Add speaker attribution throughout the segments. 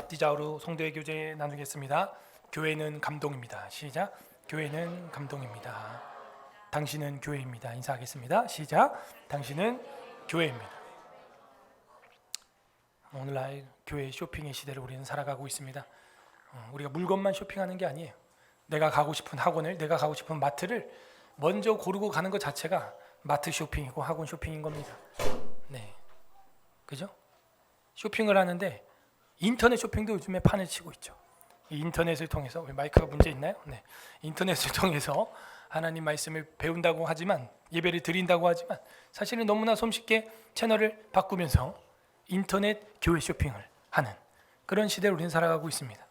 Speaker 1: 디자우루 송도의 교제 나누겠습니다. 교회는 감동입니다. 시작. 교회는 감동입니다. 당신은 교회입니다. 인사하겠습니다. 시작. 당신은 교회입니다. 오늘날 교회 쇼핑의 시대를 우리는 살아가고 있습니다. 우리가 물건만 쇼핑하는 게 아니에요. 내가 가고 싶은 학원을, 내가 가고 싶은 마트를 먼저 고르고 가는 것 자체가 마트 쇼핑이고 학원 쇼핑인 겁니다. 네, 그죠? 쇼핑을 하는데 인터넷 쇼핑도 요즘에 판을 치고 있죠. 이 인터넷을 통해서, 마이크가 문제 있나요? 네, 인터넷을 통해서 하나님 말씀을 배운다고 하지만, 예배를 드린다고 하지만 사실은 너무나 손쉽게 채널을 바꾸면서 인터넷 교회 쇼핑을 하는 그런 시대를 우리는 살아가고 있습니다.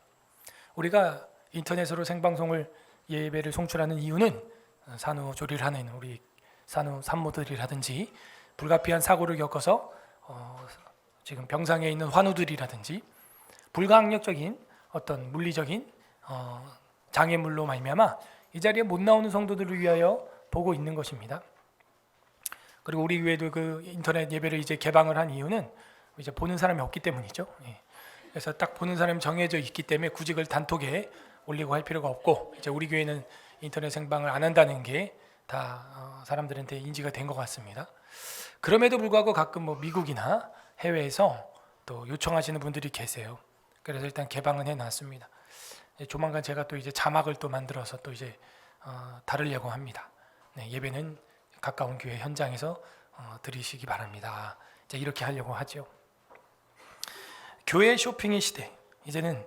Speaker 1: 우리가 인터넷으로 생방송을 예배를 송출하는 이유는 산후조리를 하는 우리 산후 산모들이라든지 불가피한 사고를 겪어서 지금 병상에 있는 환우들이라든지 불가항력적인 어떤 물리적인 장애물로 말미암아 이 자리에 못 나오는 성도들을 위하여 보고 있는 것입니다. 그리고 우리 교회도 그 인터넷 예배를 이제 개방을 한 이유는 이제 보는 사람이 없기 때문이죠. 그래서 딱 보는 사람이 정해져 있기 때문에 굳이 그걸 단톡에 올리고 할 필요가 없고, 이제 우리 교회는 인터넷 생방을 안 한다는 게 다 사람들한테 인지가 된 것 같습니다. 그럼에도 불구하고 가끔 뭐 미국이나 해외에서 또 요청하시는 분들이 계세요. 그래서 일단 개방은 해놨습니다. 조만간 제가 또 이제 자막을 또 만들어서 또 이제 다루려고 합니다. 네, 예배는 가까운 교회 현장에서 드리시기 바랍니다. 이제 이렇게 하려고 하죠. 교회 쇼핑의 시대, 이제는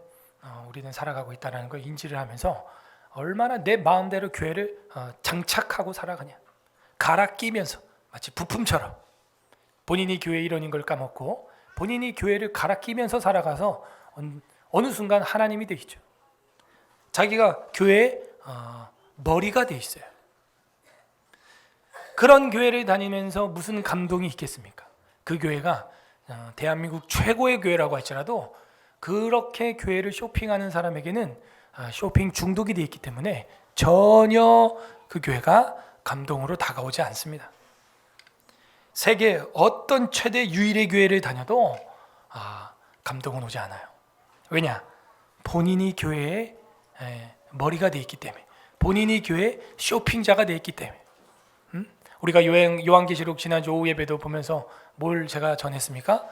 Speaker 1: 우리는 살아가고 있다는 걸 인지를 하면서 얼마나 내 마음대로 교회를 장착하고 살아가냐, 갈아 끼면서 마치 부품처럼 본인이 교회 일원인 걸 까먹고 본인이 교회를 갈아 끼면서 살아가서 어느 순간 하나님이 되시죠. 자기가 교회의 머리가 돼 있어요. 그런 교회를 다니면서 무슨 감동이 있겠습니까? 그 교회가 대한민국 최고의 교회라고 할지라도 그렇게 교회를 쇼핑하는 사람에게는 쇼핑 중독이 되어 있기 때문에 전혀 그 교회가 감동으로 다가오지 않습니다. 세계 어떤 최대 유일의 교회를 다녀도 감동은 오지 않아요. 왜냐? 본인이 교회의 머리가 되어 있기 때문에, 본인이 교회의 쇼핑자가 되어 있기 때문에. 우리가 요한계시록 지난주 오후 예배도 보면서 뭘 제가 전했습니까?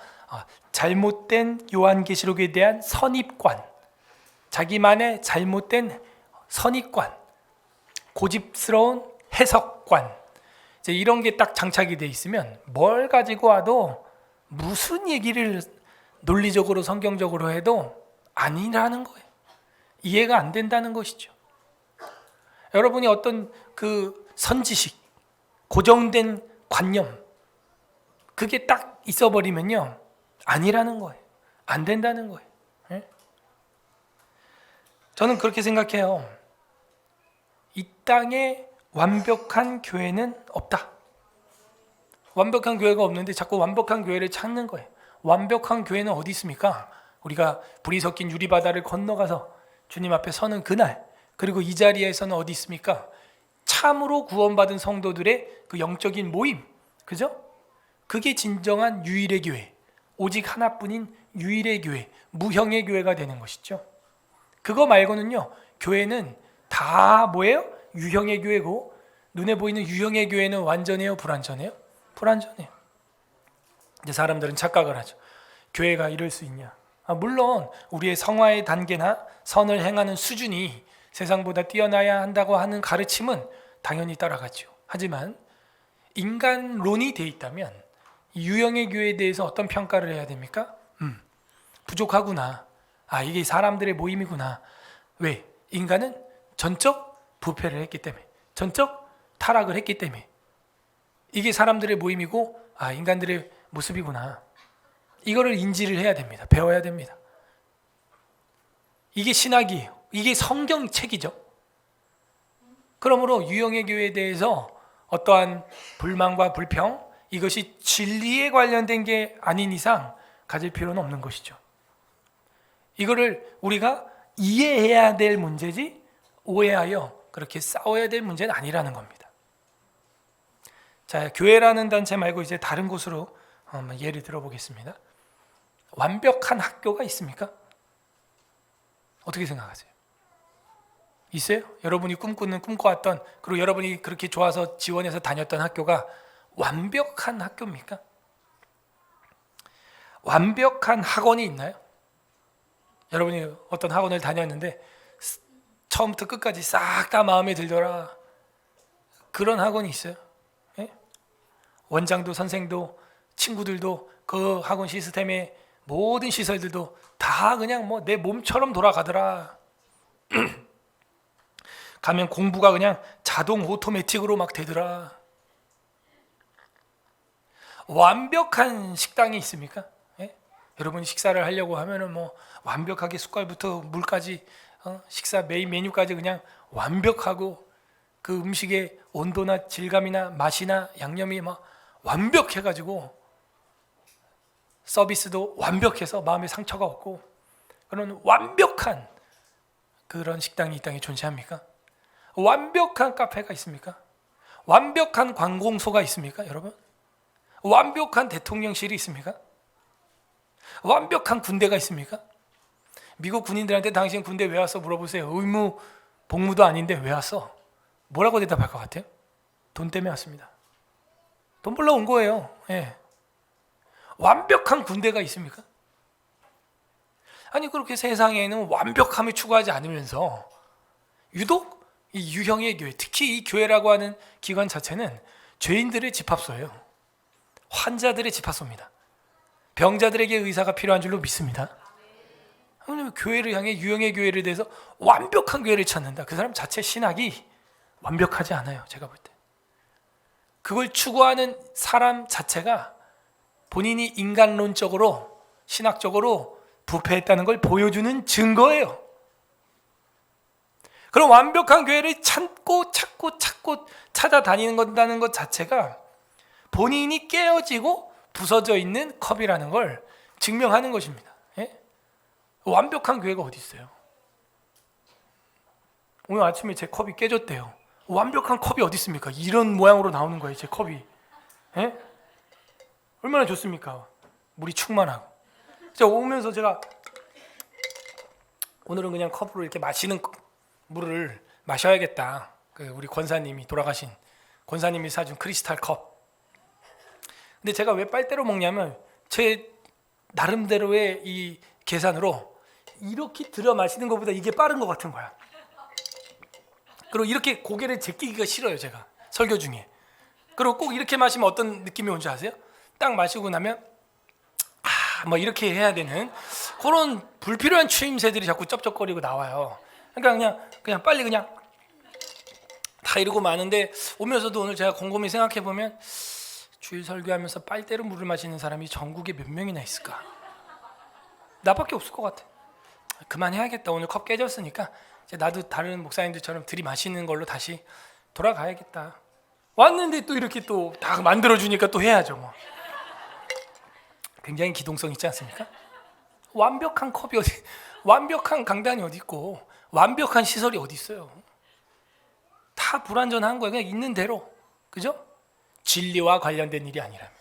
Speaker 1: 잘못된 요한계시록에 대한 선입관, 자기만의 잘못된 선입관, 고집스러운 해석관, 이제 이런 게 딱 장착이 돼 있으면 뭘 가지고 와도 무슨 얘기를 논리적으로 성경적으로 해도 아니라는 거예요. 이해가 안 된다는 것이죠. 여러분이 어떤 그 선지식, 고정된 관념, 그게 딱 있어버리면요, 아니라는 거예요. 안 된다는 거예요. 저는 그렇게 생각해요. 이 땅에 완벽한 교회는 없다. 완벽한 교회가 없는데 자꾸 완벽한 교회를 찾는 거예요. 완벽한 교회는 어디 있습니까? 우리가 불이 섞인 유리바다를 건너가서 주님 앞에 서는 그날, 그리고 이 자리에서는 어디 있습니까? 참으로 구원받은 성도들의 그 영적인 모임, 그죠? 그게 진정한 유일의 교회, 오직 하나뿐인 유일의 교회, 무형의 교회가 되는 것이죠. 그거 말고는요, 교회는 다 뭐예요? 유형의 교회고, 눈에 보이는 유형의 교회는 완전해요, 불완전해요? 불완전해요. 이제 사람들은 착각을 하죠. 교회가 이럴 수 있냐? 물론 우리의 성화의 단계나 선을 행하는 수준이 세상보다 뛰어나야 한다고 하는 가르침은 당연히 따라가죠. 하지만 인간론이 돼 있다면 유형의 교회에 대해서 어떤 평가를 해야 됩니까? 부족하구나. 이게 사람들의 모임이구나. 왜? 인간은 전적 부패를 했기 때문에, 전적 타락을 했기 때문에 이게 사람들의 모임이고 인간들의 모습이구나. 이거를 인지를 해야 됩니다. 배워야 됩니다. 이게 신학이에요. 이게 성경책이죠. 그러므로 유형의 교회에 대해서 어떠한 불만과 불평, 이것이 진리에 관련된 게 아닌 이상 가질 필요는 없는 것이죠. 이거를 우리가 이해해야 될 문제지 오해하여 그렇게 싸워야 될 문제는 아니라는 겁니다. 자, 교회라는 단체 말고 이제 다른 곳으로 예를 들어보겠습니다. 완벽한 학교가 있습니까? 어떻게 생각하세요? 있어요? 여러분이 꿈꿔왔던, 그리고 여러분이 그렇게 좋아서 지원해서 다녔던 학교가 완벽한 학교입니까? 완벽한 학원이 있나요? 여러분이 어떤 학원을 다녔는데 처음부터 끝까지 싹 다 마음에 들더라, 그런 학원이 있어요? 예? 원장도 선생도 친구들도 그 학원 시스템의 모든 시설들도 다 그냥 뭐 내 몸처럼 돌아가더라. 가면 공부가 그냥 자동 오토매틱으로 막 되더라. 완벽한 식당이 있습니까? 예? 여러분이 식사를 하려고 하면은 뭐 완벽하게 숟갈부터 물까지, 식사 메인 메뉴까지 그냥 완벽하고, 그 음식의 온도나 질감이나 맛이나 양념이 막 완벽해가지고 서비스도 완벽해서 마음에 상처가 없고, 그런 완벽한 그런 식당이 이 땅에 존재합니까? 완벽한 카페가 있습니까? 완벽한 관공서가 있습니까, 여러분? 완벽한 대통령실이 있습니까? 완벽한 군대가 있습니까? 미국 군인들한테 당신 군대 왜 왔어 물어보세요. 의무 복무도 아닌데 왜 왔어? 뭐라고 대답할 것 같아요? 돈 때문에 왔습니다. 돈 벌러 온 거예요. 예. 완벽한 군대가 있습니까? 아니, 그렇게 세상에는 완벽함을 추구하지 않으면서 유독 이 유형의 교회, 특히 이 교회라고 하는 기관 자체는 죄인들의 집합소예요. 환자들의 집합소입니다. 병자들에게 의사가 필요한 줄로 믿습니다. 교회를 향해, 유형의 교회를 대해서 완벽한 교회를 찾는다. 그 사람 자체 신학이 완벽하지 않아요. 제가 볼 때 그걸 추구하는 사람 자체가 본인이 인간론적으로, 신학적으로 부패했다는 걸 보여주는 증거예요. 그럼 완벽한 교회를 찾고 찾아다니는 건다는 것 자체가 본인이 깨어지고 부서져 있는 컵이라는 걸 증명하는 것입니다. 예? 완벽한 교회가 어디 있어요? 오늘 아침에 제 컵이 깨졌대요. 완벽한 컵이 어디 있습니까? 이런 모양으로 나오는 거예요, 제 컵이. 예? 얼마나 좋습니까? 물이 충만하고. 제가 오면서 제가 오늘은 그냥 컵으로 이렇게 마시는 물을 마셔야겠다. 우리 권사님이, 돌아가신 권사님이 사준 크리스탈 컵. 근데 제가 왜 빨대로 먹냐면 제 나름대로의 이 계산으로 이렇게 들여 마시는 것보다 이게 빠른 것 같은 거야. 그리고 이렇게 고개를 제끼기가 싫어요, 제가 설교 중에. 그리고 꼭 이렇게 마시면 어떤 느낌이 오는지 아세요? 딱 마시고 나면 뭐 이렇게 해야 되는 그런 불필요한 추임새들이 자꾸 쩝쩝거리고 나와요. 그러니까 그냥 빨리 그냥 다 이러고 마는데, 오면서도 오늘 제가 곰곰이 생각해 보면 주일 설교하면서 빨대로 물을 마시는 사람이 전국에 몇 명이나 있을까? 나밖에 없을 것 같아. 그만해야겠다. 오늘 컵 깨졌으니까 이제 나도 다른 목사님들처럼 들이마시는 걸로 다시 돌아가야겠다. 왔는데 또 이렇게 또 다 만들어주니까 또 해야죠. 뭐. 굉장히 기동성 있지 않습니까? 완벽한 컵이 어디, 완벽한 강단이 어디 있고 완벽한 시설이 어디 있어요? 다 불완전한 거예요. 그냥 있는 대로, 그죠? 진리와 관련된 일이 아니라면.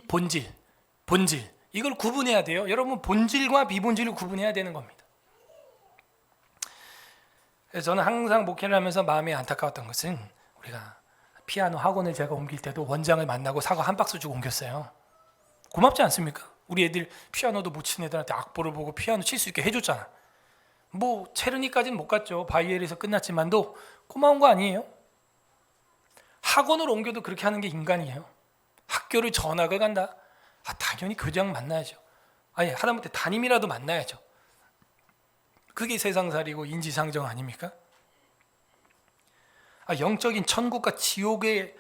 Speaker 1: 본질 이걸 구분해야 돼요. 여러분, 본질과 비본질을 구분해야 되는 겁니다. 그래서 저는 항상 목회를 하면서 마음이 안타까웠던 것은, 우리가 피아노 학원을 제가 옮길 때도 원장을 만나고 사과 한 박스 주고 옮겼어요. 고맙지 않습니까? 우리 애들 피아노도 못 치는 애들한테 악보를 보고 피아노 칠 수 있게 해줬잖아. 뭐 체르니까지는 못 갔죠. 바이엘에서 끝났지만도 고마운 거 아니에요? 학원을 옮겨도 그렇게 하는 게 인간이에요. 학교를 전학을 간다? 당연히 교장 만나야죠. 아니, 하다못해 담임이라도 만나야죠. 그게 세상살이고 인지상정 아닙니까? 영적인 천국과 지옥의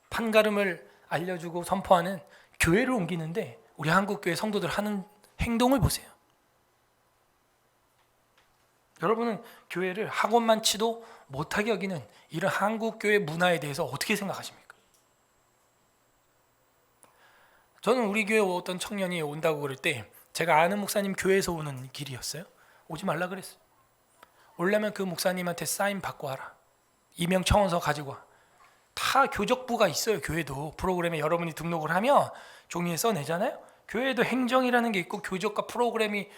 Speaker 1: 판가름을 알려주고 선포하는 교회를 옮기는데 우리 한국교회 성도들 하는 행동을 보세요. 여러분은 교회를 학원만 치도 못하게 여기는 이런 한국교회 문화에 대해서 어떻게 생각하십니까? 저는 우리 교회 어떤 청년이 온다고 그럴 때, 제가 아는 목사님 교회에서 오는 길이었어요. 오지 말라 그랬어요. 오려면 그 목사님한테 사인 받고 와라. 이명 청원서 가지고 와. 다 교적부가 있어요. 교회도 프로그램에 여러분이 등록을 하면 종이에 써내잖아요. 교회에도 행정이라는 게 있고 교적과 프로그램이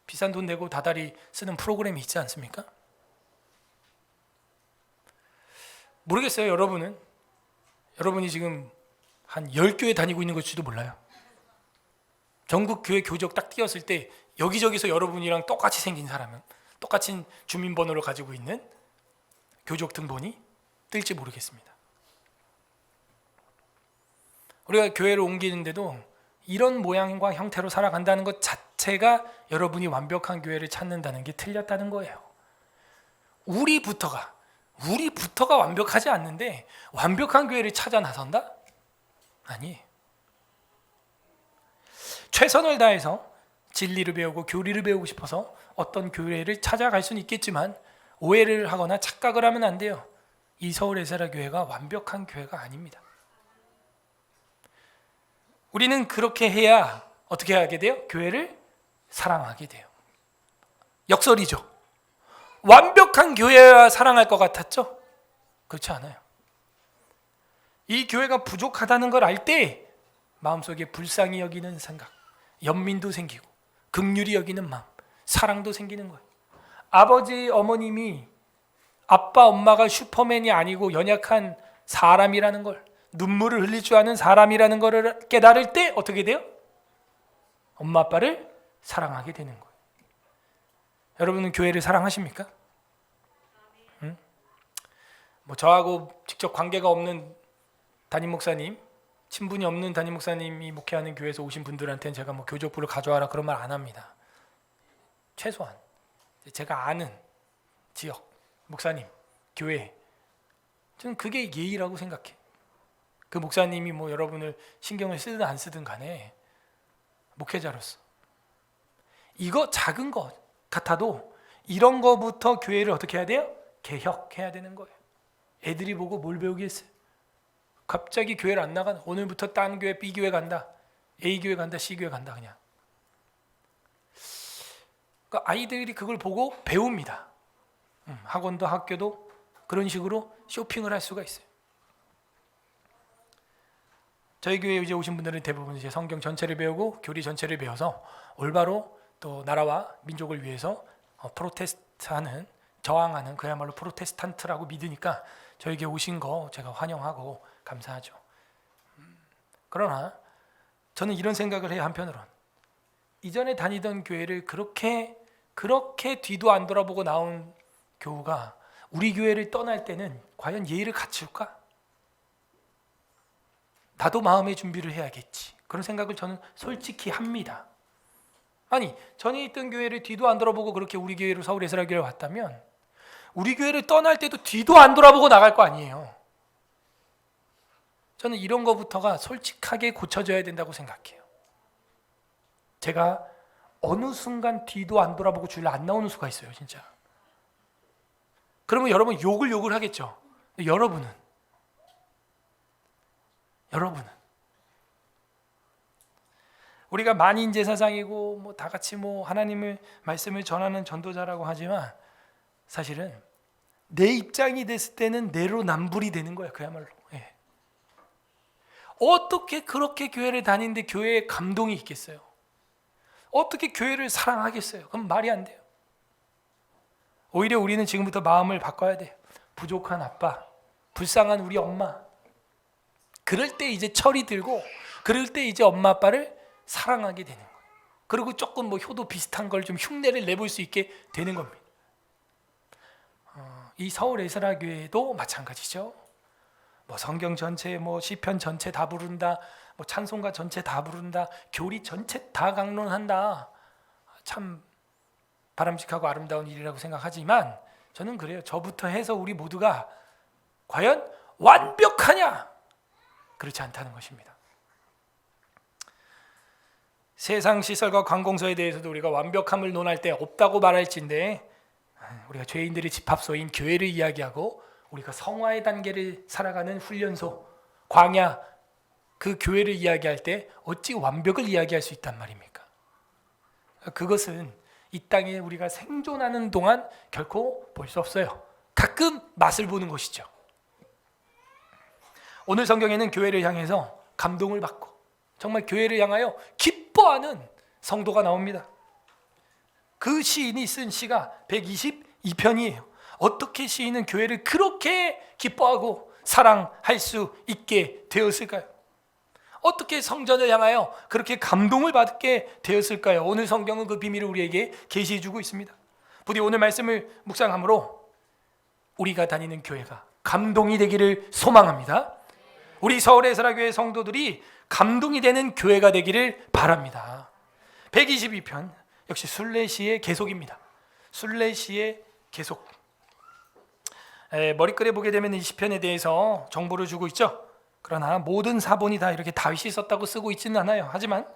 Speaker 1: 비싼 돈 내고 다달이 쓰는 프로그램이 있지 않습니까? 모르겠어요. 여러분이 지금 한 10교회 다니고 있는 것일지도 몰라요. 전국 교회 교적 딱 띄었을 때 여기저기서 여러분이랑 똑같이 생긴 사람은, 똑같은 주민번호를 가지고 있는 교적 등본이 뜰지 모르겠습니다. 우리가 교회를 옮기는데도 이런 모양과 형태로 살아간다는 것 자체가 여러분이 완벽한 교회를 찾는다는 게 틀렸다는 거예요. 우리부터가 완벽하지 않는데 완벽한 교회를 찾아 나선다? 아니에요. 최선을 다해서 진리를 배우고 교리를 배우고 싶어서 어떤 교회를 찾아갈 수는 있겠지만 오해를 하거나 착각을 하면 안 돼요. 이 서울 에세라 교회가 완벽한 교회가 아닙니다. 우리는 그렇게 해야 어떻게 하게 돼요? 교회를 사랑하게 돼요. 역설이죠. 완벽한 교회와 사랑할 것 같았죠? 그렇지 않아요. 이 교회가 부족하다는 걸 알 때 마음속에 불쌍히 여기는 생각, 연민도 생기고 긍휼히 여기는 마음, 사랑도 생기는 거예요. 아버지, 어머님이 아빠, 엄마가 슈퍼맨이 아니고 연약한 사람이라는 걸, 눈물을 흘릴 줄 아는 사람이라는 것을 깨달을 때 어떻게 돼요? 엄마, 아빠를 사랑하게 되는 거예요. 여러분은 교회를 사랑하십니까? 응? 뭐 저하고 직접 관계가 없는 담임 목사님, 친분이 없는 담임 목사님이 목회하는 교회에서 오신 분들한테는 제가 뭐 교적부를 가져와라 그런 말 안 합니다. 최소한 제가 아는 지역, 목사님, 교회, 저는 그게 예의라고 생각해. 그 목사님이 뭐 여러분을 신경을 쓰든 안 쓰든 간에 목회자로서 이거 작은 것 같아도 이런 거부터 교회를 어떻게 해야 돼요? 개혁해야 되는 거예요. 애들이 보고 뭘 배우겠어요? 갑자기 교회를 안 나가는, 오늘부터 딴 교회 B 교회 간다, A 교회 간다, C 교회 간다. 그냥 그러니까 아이들이 그걸 보고 배웁니다. 학원도 학교도 그런 식으로 쇼핑을 할 수가 있어요. 저희 교회에 이제 오신 분들은 대부분 이제 성경 전체를 배우고 교리 전체를 배워서 올바로 또 나라와 민족을 위해서 프로테스트하는, 저항하는, 그야말로 프로테스탄트라고 믿으니까 저희 교회 오신 거 제가 환영하고 감사하죠. 그러나 저는 이런 생각을 해요. 한편으로는 이전에 다니던 교회를 그렇게 뒤도 안 돌아보고 나온 교우가 우리 교회를 떠날 때는 과연 예의를 갖출까? 나도 마음의 준비를 해야겠지. 그런 생각을 저는 솔직히 합니다. 아니, 전에 있던 교회를 뒤도 안 돌아보고 그렇게 우리 교회로, 서울 에스라 교회를 왔다면 우리 교회를 떠날 때도 뒤도 안 돌아보고 나갈 거 아니에요. 저는 이런 거부터가 솔직하게 고쳐져야 된다고 생각해요. 제가 어느 순간 뒤도 안 돌아보고 주일 안 나오는 수가 있어요, 진짜. 그러면 여러분 욕을 하겠죠. 근데 여러분은 우리가 만인 제사장이고 뭐 다 같이 뭐 하나님의 말씀을 전하는 전도자라고 하지만 사실은 내 입장이 됐을 때는 내로남불이 되는 거야, 그야말로. 예. 어떻게 그렇게 교회를 다니는데 교회에 감동이 있겠어요? 어떻게 교회를 사랑하겠어요? 그럼 말이 안 돼요. 오히려 우리는 지금부터 마음을 바꿔야 돼요. 부족한 아빠, 불쌍한 우리 엄마, 그럴 때 이제 철이 들고, 그럴 때 이제 엄마 아빠를 사랑하게 되는 거예요. 그리고 조금 뭐 효도 비슷한 걸 좀 흉내를 내볼 수 있게 되는 겁니다. 이 서울 에스라 교회도 마찬가지죠. 뭐 성경 전체, 뭐 시편 전체 다 부른다, 뭐 찬송가 전체 다 부른다, 교리 전체 다 강론한다. 참 바람직하고 아름다운 일이라고 생각하지만 저는 그래요. 저부터 해서 우리 모두가 과연 완벽하냐? 그렇지 않다는 것입니다. 세상 시설과 관공서에 대해서도 우리가 완벽함을 논할 때 없다고 말할진데, 우리가 죄인들의 집합소인 교회를 이야기하고 우리가 성화의 단계를 살아가는 훈련소, 광야, 그 교회를 이야기할 때 어찌 완벽을 이야기할 수 있단 말입니까? 그것은 이 땅에 우리가 생존하는 동안 결코 볼 수 없어요. 가끔 맛을 보는 것이죠. 오늘 성경에는 교회를 향해서 감동을 받고 정말 교회를 향하여 기뻐하는 성도가 나옵니다. 그 시인이 쓴 시가 122편이에요. 어떻게 시인은 교회를 그렇게 기뻐하고 사랑할 수 있게 되었을까요? 어떻게 성전을 향하여 그렇게 감동을 받게 되었을까요? 오늘 성경은 그 비밀을 우리에게 계시해 주고 있습니다. 부디 오늘 말씀을 묵상함으로 우리가 다니는 교회가 감동이 되기를 소망합니다. 우리 서울의 사랑교회 성도들이 감동이 되는 교회가 되기를 바랍니다. 122편 역시 순례시의 계속입니다. 순례시의 계속. 머리글에 보게 되면 이 시편에 대해서 정보를 주고 있죠. 그러나 모든 사본이 다 이렇게 다윗이 썼다고 쓰고 있지는 않아요. 하지만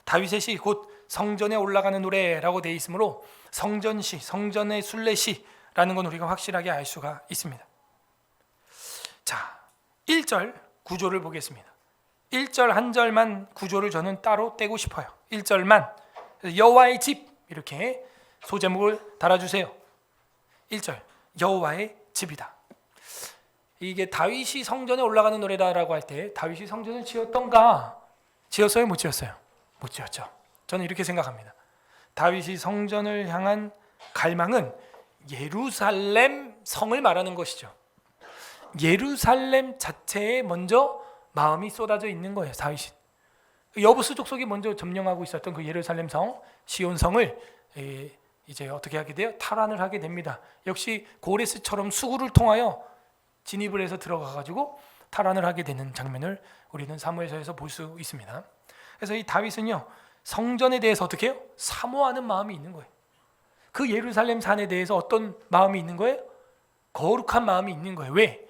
Speaker 1: 다윗의 시 곧 성전에 올라가는 노래라고 되어 있으므로 성전시, 성전의 순례시라는 건 우리가 확실하게 알 수가 있습니다. 자, 1절 구조를 보겠습니다. 1절 한 절만 구조를 저는 따로 떼고 싶어요. 1절만 여호와의 집 이렇게 소제목을 달아주세요. 1절 여호와의 집이다. 이게 다윗이 성전에 올라가는 노래다라고 할 때 다윗이 성전을 지었던가? 지었어요? 못 지었어요? 못 지었죠. 저는 이렇게 생각합니다. 다윗이 성전을 향한 갈망은 예루살렘 성을 말하는 것이죠. 예루살렘 자체에 먼저 마음이 쏟아져 있는 거예요. 다윗이 여부수 족속이 먼저 점령하고 있었던 그 예루살렘 성, 시온성을 이제 어떻게 하게 돼요? 탈환을 하게 됩니다. 역시 고레스처럼 수구를 통하여 진입을 해서 들어가가지고 탈환을 하게 되는 장면을 우리는 사무엘서에서 볼 수 있습니다. 그래서 이 다윗은요 성전에 대해서 어떻게 해요? 사모하는 마음이 있는 거예요. 그 예루살렘 산에 대해서 어떤 마음이 있는 거예요? 거룩한 마음이 있는 거예요. 왜?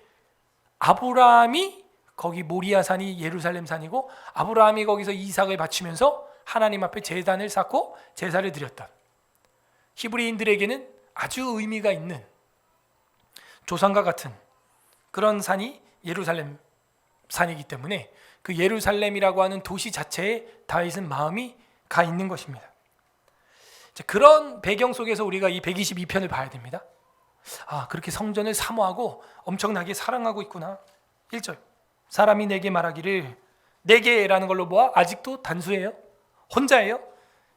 Speaker 1: 아브라함이 거기 모리아 산이 예루살렘 산이고 아브라함이 거기서 이삭을 바치면서 하나님 앞에 제단을 쌓고 제사를 드렸다. 히브리인들에게는 아주 의미가 있는 조상과 같은 그런 산이 예루살렘 산이기 때문에 그 예루살렘이라고 하는 도시 자체에 다윗은 마음이 가 있는 것입니다. 그런 배경 속에서 우리가 이 122편을 봐야 됩니다. 아, 그렇게 성전을 사모하고 엄청나게 사랑하고 있구나. 1절 사람이 내게 말하기를 내게라는 걸로 모아 아직도 단수예요? 혼자예요?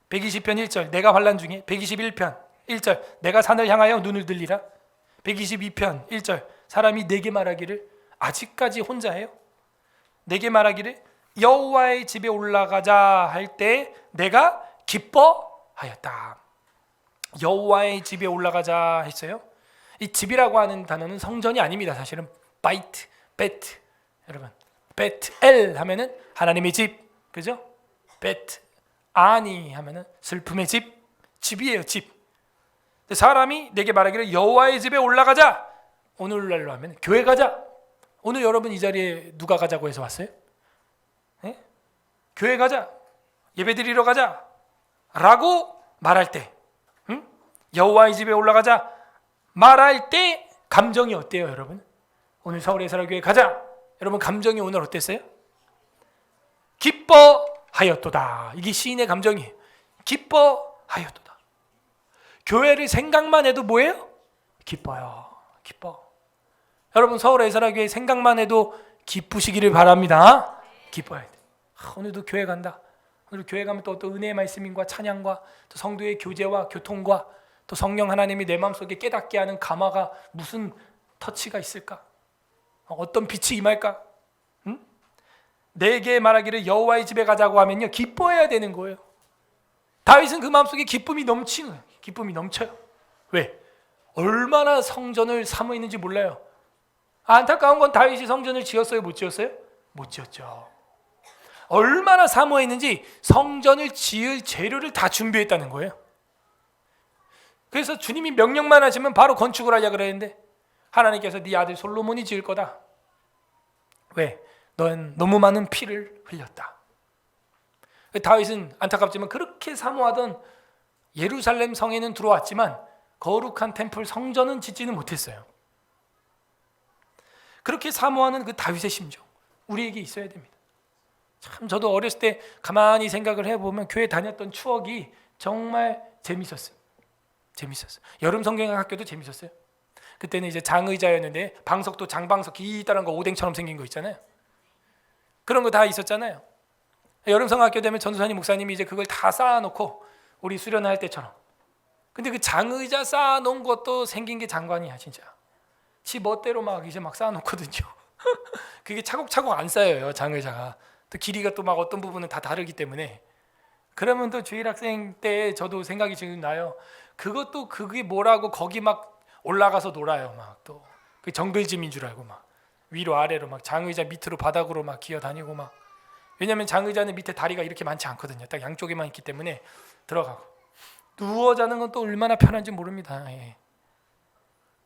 Speaker 1: 120편 1절 내가 환난 중에 121편 1절 내가 산을 향하여 눈을 들리라 122편 1절 사람이 내게 말하기를 아직까지 혼자예요? 내게 말하기를 여호와의 집에 올라가자 할 때 내가 기뻐하였다. 여호와의 집에 올라가자 했어요. 이 집이라고 하는 단어는 성전이 아닙니다. 사실은 바이트, 베트 여러분 베트엘 하면은 하나님의 집, 그죠? 베트 아니 하면은 슬픔의 집, 집이에요, 집. 사람이 내게 말하기를 여호와의 집에 올라가자. 오늘날로 하면 교회 가자. 오늘 여러분 이 자리에 누가 가자고 해서 왔어요? 네? 교회 가자, 예배 드리러 가자 라고 말할 때 여호와의 집에 올라가자 말할 때 감정이 어때요, 여러분? 오늘 서울의 사랑교회 가자. 여러분 감정이 오늘 어땠어요? 기뻐하였도다. 이게 시인의 감정이에요. 기뻐하였도다. 교회를 생각만 해도 뭐예요? 기뻐요. 기뻐. 여러분 서울의 사랑교회 생각만 해도 기쁘시기를 바랍니다. 기뻐야 돼. 오늘도 교회 간다. 오늘 교회 가면 또 어떤 은혜의 말씀인과 찬양과 또 성도의 교제와 교통과 또 성령 하나님이 내 마음속에 깨닫게 하는 감화가 무슨 터치가 있을까? 어떤 빛이 임할까? 응? 내게 말하기를 여호와의 집에 가자고 하면요 기뻐해야 되는 거예요. 다윗은 그 마음속에 기쁨이 넘치는 거예요. 기쁨이 넘쳐요. 왜? 얼마나 성전을 사모했는지 몰라요. 안타까운 건 다윗이 성전을 지었어요? 못 지었어요? 못 지었죠. 얼마나 사모했는지 성전을 지을 재료를 다 준비했다는 거예요. 그래서 주님이 명령만 하시면 바로 건축을 하려고 그랬는데 하나님께서 네 아들 솔로몬이 지을 거다. 왜? 넌 너무 많은 피를 흘렸다. 다윗은 안타깝지만 그렇게 사모하던 예루살렘 성에는 들어왔지만 거룩한 템플 성전은 짓지는 못했어요. 그렇게 사모하는 그 다윗의 심정 우리에게 있어야 됩니다. 참 저도 어렸을 때 가만히 생각을 해보면 교회 다녔던 추억이 정말 재밌었어요. 여름 성경학교도 재밌었어요. 그때는 이제 장의자였는데 방석도 장방석 기다란 거 오뎅처럼 생긴 거 있잖아요. 그런 거 다 있었잖아요. 여름 성학교 되면 전도사님 목사님이 이제 그걸 다 쌓아놓고 우리 수련할 때처럼 근데 그 장의자 쌓아놓은 것도 생긴 게 장관이야 진짜. 지 멋대로 막 이제 막 쌓아놓거든요. 그게 차곡차곡 안 쌓여요 장의자가. 또 길이가 또 막 어떤 부분은 다 다르기 때문에. 그러면 또 주일학생 때 저도 생각이 지금 나요. 그것도 그게 뭐라고 거기 막 올라가서 놀아요. 막 또 그 정글짐인 줄 알고 막 위로 아래로 막 장의자 밑으로 바닥으로 막 기어다니고 막. 왜냐하면 장의자는 밑에 다리가 이렇게 많지 않거든요. 딱 양쪽에만 있기 때문에 들어가고. 누워 자는 건 또 얼마나 편한지 모릅니다. 예.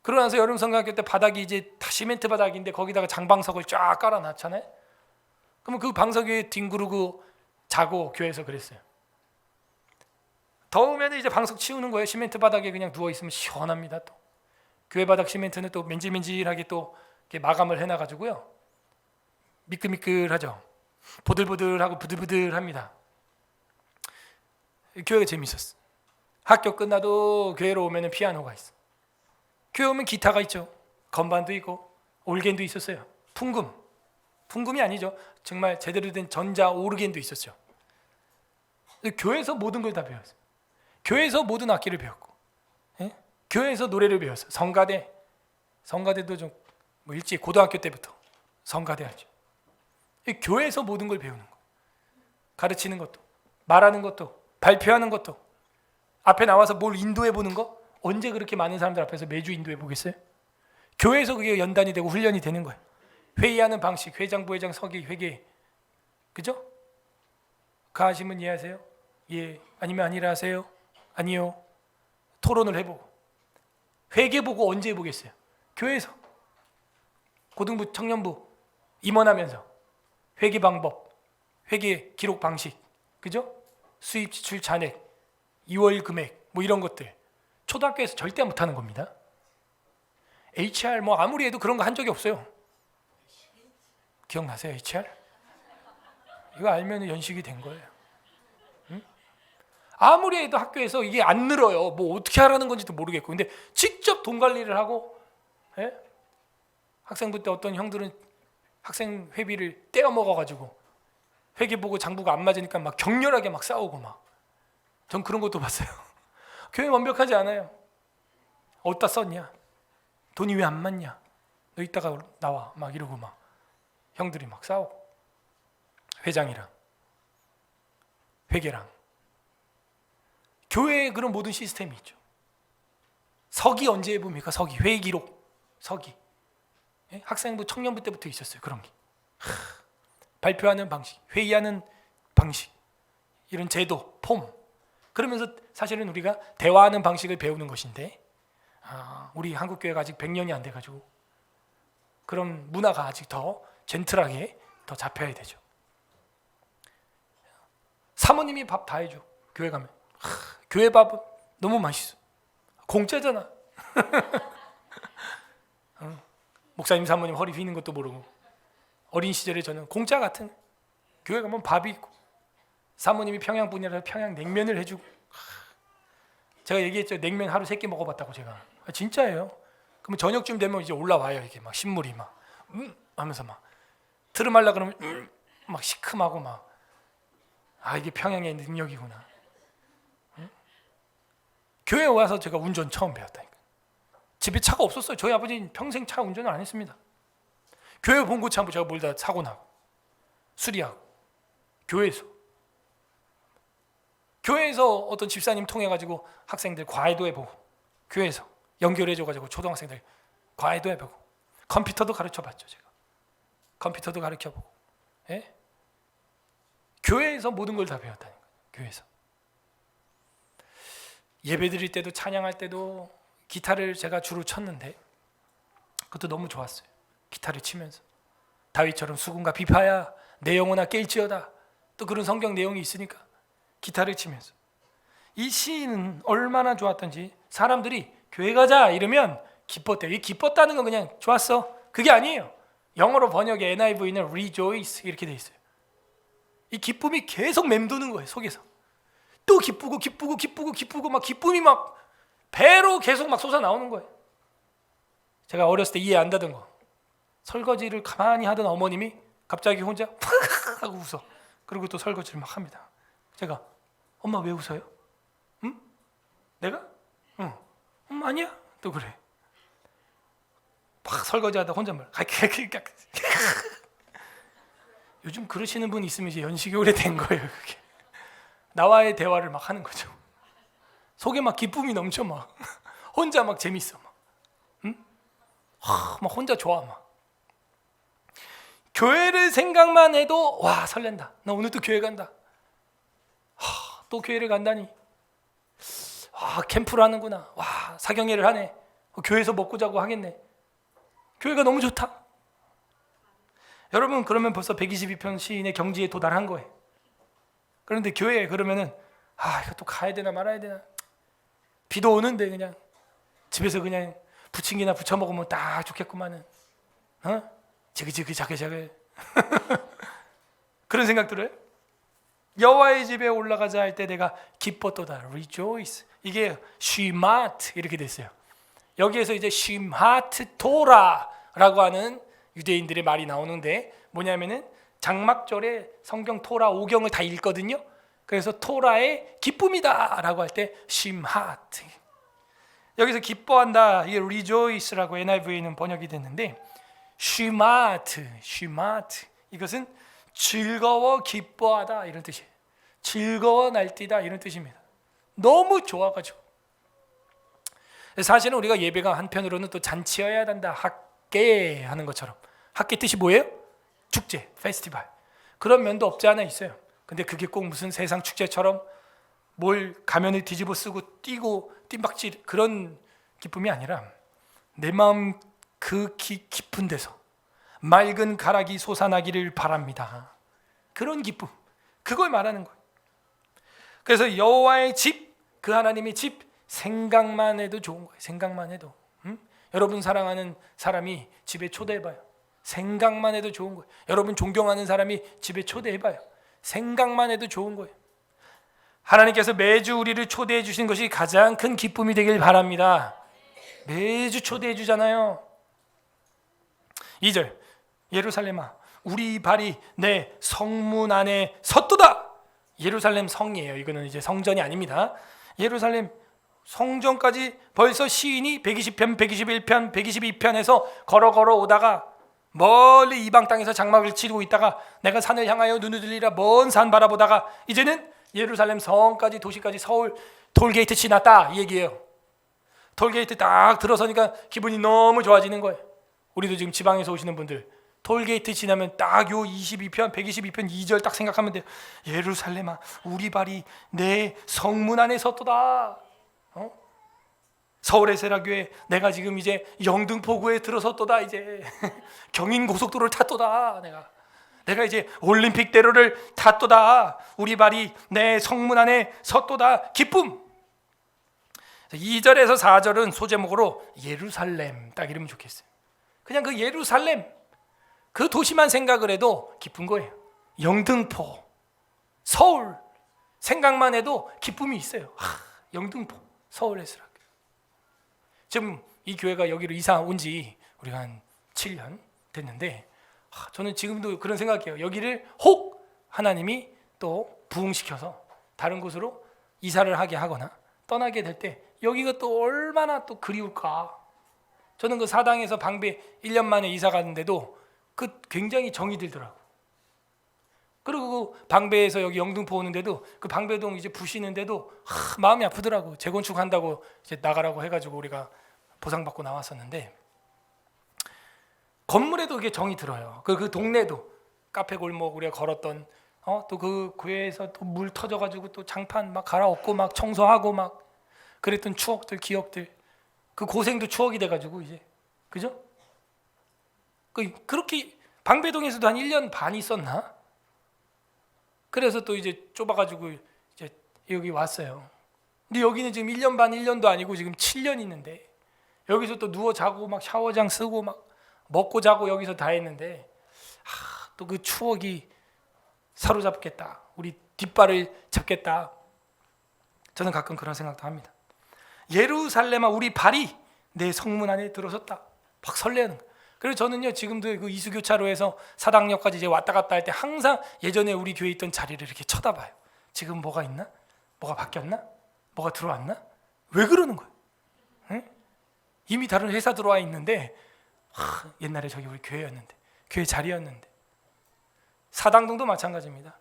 Speaker 1: 그러고 나서 여름 성경학교 때 바닥이 이제 다 시멘트 바닥인데 거기다가 장방석을 쫙 깔아놨잖아요. 그러면 그 방석 위에 뒹구르고 자고 교회에서 그랬어요. 더우면 이제 방석 치우는 거예요. 시멘트 바닥에 그냥 누워 있으면 시원합니다. 또 교회 바닥 시멘트는 또 맨질맨질하게 또 이렇게 마감을 해놔가지고요. 미끌미끌하죠. 보들보들하고 부들부들합니다. 교회가 재밌었어. 학교 끝나도 교회로 오면은 피아노가 있어. 교회 오면 기타가 있죠. 건반도 있고 올겐도 있었어요. 풍금이 아니죠. 정말 제대로 된 전자 오르겐도 있었죠. 교회에서 모든 걸 다 배웠어요. 교회에서 모든 악기를 배웠고, 예? 교회에서 노래를 배웠어요. 성가대도 좀 뭐 일찍 고등학교 때부터 성가대 하죠. 교회에서 모든 걸 배우는 거. 가르치는 것도, 말하는 것도, 발표하는 것도, 앞에 나와서 뭘 인도해 보는 거. 언제 그렇게 많은 사람들 앞에서 매주 인도해 보겠어요? 교회에서 그게 연단이 되고 훈련이 되는 거예요. 회의하는 방식, 회장, 부회장, 서기, 회계, 그죠? 가하시면 이해하세요? 예. 아니면 아니라 하세요? 아니요. 토론을 해보고. 회계 보고 언제 해보겠어요? 교회에서. 고등부, 청년부 임원하면서 회계 방법, 회계 기록 방식, 그죠? 수입, 지출, 잔액, 2월 금액, 뭐 이런 것들 초등학교에서 절대 못하는 겁니다. HR 뭐 아무리 해도 그런 거 한 적이 없어요. 기억나세요? HR? 이거 알면 연식이 된 거예요. 응? 아무리 해도 학교에서 이게 안 늘어요. 뭐 어떻게 하라는 건지도 모르겠고. 근데 직접 돈 관리를 하고, 예? 학생부 때 어떤 형들은 학생 회비를 떼어 먹어가지고 회계 보고 장부가 안 맞으니까 막 격렬하게 막 싸우고 막. 전 그런 것도 봤어요. 교회 완벽하지 않아요. 어디다 썼냐? 돈이 왜 안 맞냐? 너 이따가 나와 막 이러고 막 형들이 막 싸우고. 회장이랑 회계랑 교회에 그런 모든 시스템이 있죠. 서기 언제 해봅니까? 서기, 회의 기록, 서기. 예? 학생부, 청년부 때부터 있었어요. 그런 게. 발표하는 방식, 회의하는 방식, 이런 제도, 폼. 그러면서 사실은 우리가 대화하는 방식을 배우는 것인데, 우리 한국 교회가 아직 100년이 안 돼가지고 그런 문화가 아직 더 젠틀하게 더 잡혀야 되죠. 사모님이 밥 다 해줘. 교회 가면. 교회 밥은 너무 맛있어. 공짜잖아. 목사님 사모님 허리 휘는 것도 모르고. 어린 시절에 저는 공짜 같은 교회 가면 밥이 있고, 사모님이 평양 분이라서 평양 냉면을 해주고. 제가 얘기했죠. 냉면 하루 3끼 먹어봤다고 제가. 진짜예요. 그러면 저녁쯤 되면 이제 올라와요. 이게 막 신물이 막 하면서 막 트름하려 그러면 막 시큼하고 막. 이게 평양의 능력이구나. 응? 교회에 와서 제가 운전 처음 배웠다니까. 집에 차가 없었어요. 저희 아버지는 평생 차 운전을 안 했습니다. 교회 봉고차 한번 제가 몰다 사고 나고 수리하고. 교회에서 어떤 집사님 통해 가지고 학생들 과외도 해보고, 교회에서 연결해줘 가지고 초등학생들 과외도 해보고, 컴퓨터도 가르쳐봤죠. 제가 컴퓨터도 가르쳐보고. 예? 교회에서 모든 걸 다 배웠다니까. 교회에서 예배 드릴 때도 찬양할 때도 기타를 제가 주로 쳤는데 그것도 너무 좋았어요. 기타를 치면서 다윗처럼 수군과 비파야 내 영혼아 깰지어다, 또 그런 성경 내용이 있으니까 기타를 치면서. 이 시인은 얼마나 좋았던지 사람들이 교회 가자 이러면 기뻤대요. 이 기뻤다는 건 그냥 좋았어, 그게 아니에요. 영어로 번역에 NIV는 rejoice 이렇게 돼 있어요. 이 기쁨이 계속 맴도는 거예요. 속에서 또 기쁘고 막 기쁨이 막 배로 계속 막 솟아 나오는 거예요. 제가 어렸을 때 이해 안 되던 거, 설거지를 가만히 하던 어머님이 갑자기 혼자 하고 웃어. 그리고 또 설거지를 막 합니다. 제가 엄마 왜 웃어요? 응? 내가? 아니야. 또 그래. 막 설거지하다 혼잣말. 요즘 그러시는 분 있으면 이제 연식이 오래된 거예요. 그게 나와의 대화를 막 하는 거죠. 속에 막 기쁨이 넘쳐 막 혼자 막 재밌어 막, 막 혼자 좋아 막. 교회를 생각만 해도 와 설렌다. 나 오늘 또 교회 간다. 또 교회를 간다니. 캠프를 하는구나. 와 사경회를 하네. 교회에서 먹고 자고 하겠네. 교회가 너무 좋다. 여러분 그러면 벌써 122편 시인의 경지에 도달한 거예요. 그런데 교회에 그러면은 이거 또 가야 되나 말아야 되나. 비도 오는데 그냥 집에서 그냥 부침개나 부쳐 먹으면 딱 좋겠구만은. 지그지그 자글자글. 그런 생각 들어요? 여호와의 집에 올라가자 할 때 내가 기뻤도다. rejoice. 이게 쉬마트 이렇게 됐어요. 여기에서 이제 쉬마트 토라라고 하는 유대인들의 말이 나오는데 뭐냐면은 장막절에 성경 토라 5경을 다 읽거든요. 그래서 토라의 기쁨이다라고 할 때 쉬마트. 여기서 기뻐한다. 이게 rejoice라고 NIV에는 번역이 됐는데 쉬마트 이것은 즐거워 기뻐하다 이런 뜻이에요. 즐거워 날뛰다 이런 뜻입니다. 너무 좋아가지고. 사실은 우리가 예배가 한편으로는 또 잔치여야 한다. 학계 하는 것처럼. 학계 뜻이 뭐예요? 축제, 페스티벌. 그런 면도 없지 않아 있어요. 근데 그게 꼭 무슨 세상 축제처럼 뭘 가면을 뒤집어 쓰고 뛰고 뜀박질 그런 기쁨이 아니라 내 마음 그 깊은 데서 맑은 가락이 솟아나기를 바랍니다. 그런 기쁨, 그걸 말하는 거예요. 그래서 여호와의 집, 그 하나님의 집 생각만 해도 좋은 거예요. 생각만 해도. 여러분 사랑하는 사람이 집에 초대해봐요. 생각만 해도 좋은 거예요. 여러분 존경하는 사람이 집에 초대해봐요. 생각만 해도 좋은 거예요. 하나님께서 매주 우리를 초대해 주신 것이 가장 큰 기쁨이 되길 바랍니다. 매주 초대해 주잖아요. 2절 예루살렘아 우리 발이 내 성문 안에 섰도다. 예루살렘 성이에요. 이거는 이제 성전이 아닙니다. 예루살렘 성전까지 벌써 시인이 120편, 121편, 122편에서 걸어 오다가 멀리 이방 땅에서 장막을 치르고 있다가 내가 산을 향하여 눈을 들리라 먼 산 바라보다가 이제는 예루살렘 성까지 도시까지 서울 톨게이트 지났다 이 얘기예요. 톨게이트 딱 들어서니까 기분이 너무 좋아지는 거예요. 우리도 지금 지방에서 오시는 분들 톨게이트 지나면 딱 요 22편, 122편 2절 딱 생각하면 돼요. 예루살렘아 우리 발이 내 성문 안에 섰도다. 서울의 세라교회 내가 지금 이제 영등포구에 들어섰도다. 이제 경인고속도로를 탔도다. 내가 이제 올림픽대로를 탔도다. 우리 발이 내 성문 안에 섰도다. 기쁨. 2절에서 4절은 소제목으로 예루살렘 딱 이러면 좋겠어요. 그냥 그 예루살렘 그 도시만 생각을 해도 기쁜 거예요. 영등포, 서울 생각만 해도 기쁨이 있어요. 영등포, 서울 에스라. 지금 이 교회가 여기로 이사 온 지 우리가 한 7년 됐는데 저는 지금도 그런 생각해요. 여기를 혹 하나님이 또 부흥시켜서 다른 곳으로 이사를 하게 하거나 떠나게 될 때 여기가 또 얼마나 또 그리울까. 저는 그 사당에서 방배 1년 만에 이사 갔는데도 그 굉장히 정이 들더라고. 그리고 그 방배에서 여기 영등포 오는데도 그 방배동 이제 부시는데도 마음이 아프더라고. 재건축한다고 이제 나가라고 해가지고 우리가 보상받고 나왔었는데 건물에도 그게 정이 들어요. 그 동네도 카페 골목 우리가 걸었던 또 그 교회에서 또 물 터져가지고 또 장판 막 갈아엎고 막 청소하고 막 그랬던 추억들 기억들 그 고생도 추억이 돼가지고 이제 그죠? 그렇게 방배동에서도 한 1년 반 있었나? 그래서 또 이제 좁아가지고 이제 여기 왔어요. 근데 여기는 지금 1년 반 1년도 아니고 지금 7년 있는데 여기서 또 누워 자고 막 샤워장 쓰고 막 먹고 자고 여기서 다 했는데 또 그 추억이 사로잡겠다. 우리 뒷발을 잡겠다. 저는 가끔 그런 생각도 합니다. 예루살렘아 우리 발이 내 성문 안에 들어섰다. 막 설레는 거예요. 그래서 저는요 지금도 그 이수교차로에서 사당역까지 이제 왔다 갔다 할 때 항상 예전에 우리 교회에 있던 자리를 이렇게 쳐다봐요. 지금 뭐가 있나? 뭐가 바뀌었나? 뭐가 들어왔나? 왜 그러는 거예요? 이미 다른 회사 들어와 있는데 옛날에 저기 우리 교회였는데, 교회 자리였는데. 사당동도 마찬가지입니다.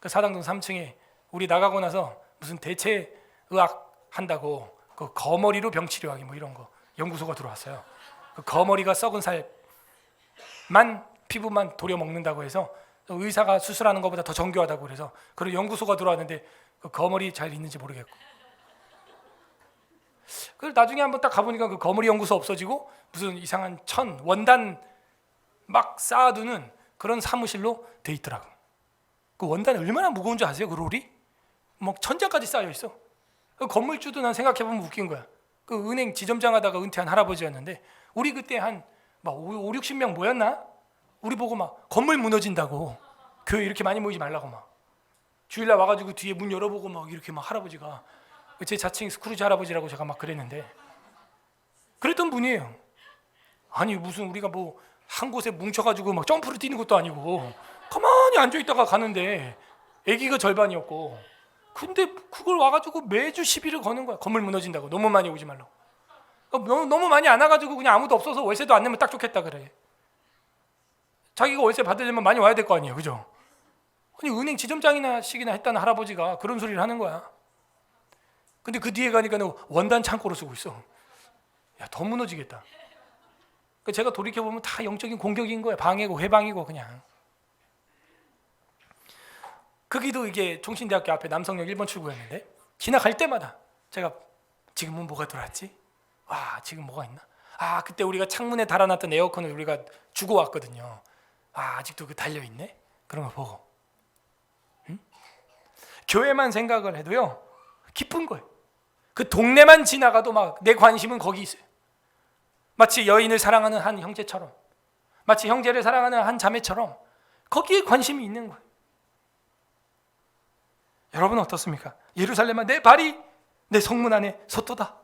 Speaker 1: 그 사당동 3층에 우리 나가고 나서 무슨 대체 의학 한다고 그 거머리로 병치료하기 뭐 이런 거 연구소가 들어왔어요. 그 거머리가 썩은 살만 피부만 도려 먹는다고 해서 의사가 수술하는 것보다 더 정교하다고 그래서 그런 연구소가 들어왔는데 그 거머리 잘 있는지 모르겠고. 그 나중에 한번 딱 가보니까 그 거머리 연구소 없어지고 무슨 이상한 원단 막 쌓아두는 그런 사무실로 돼 있더라고. 그 원단이 얼마나 무거운 줄 아세요? 그 롤이? 뭐 천장까지 쌓여 있어. 그 건물주도 난 생각해보면 웃긴 거야. 그 은행 지점장 하다가 은퇴한 할아버지였는데 우리 그때 한 막 5, 60명 모였나? 우리 보고 막 건물 무너진다고 교회 이렇게 많이 모이지 말라고 막 주일날 와가지고 뒤에 문 열어보고 막 이렇게 막 할아버지가 제 자칭 스크루지 할아버지라고 제가 막 그랬는데 그랬던 분이에요. 아니 무슨 우리가 뭐 한 곳에 뭉쳐가지고 막 점프를 뛰는 것도 아니고 가만히 앉아있다가 가는데 애기가 절반이었고 근데 그걸 와가지고 매주 시비를 거는 거야. 건물 무너진다고 너무 많이 오지 말라고. 너무 많이 안 와가지고 그냥 아무도 없어서 월세도 안 내면 딱 좋겠다 그래. 자기가 월세 받으려면 많이 와야 될 거 아니에요, 그죠? 아니 은행 지점장이나 식이나 했다는 할아버지가 그런 소리를 하는 거야. 근데 그 뒤에 가니까는 원단 창고로 쓰고 있어. 야, 더 무너지겠다. 제가 돌이켜 보면 다 영적인 공격인 거야. 방해고 회방이고 그냥. 거기도 이게 종신대학교 앞에 남성역 1번 출구였는데 지나갈 때마다 제가 지금은 뭐가 들어왔지? 와, 지금 뭐가 있나? 아, 그때 우리가 창문에 달아놨던 에어컨을 우리가 주고 왔거든요. 아, 아직도 그 달려 있네. 그런 거 보고. 응? 교회만 생각을 해도요 기쁜 거예요. 그 동네만 지나가도 막 내 관심은 거기 있어요. 마치 여인을 사랑하는 한 형제처럼, 마치 형제를 사랑하는 한 자매처럼 거기에 관심이 있는 거예요. 여러분은 어떻습니까? 예루살렘아 내 발이 내 성문 안에 섰도다.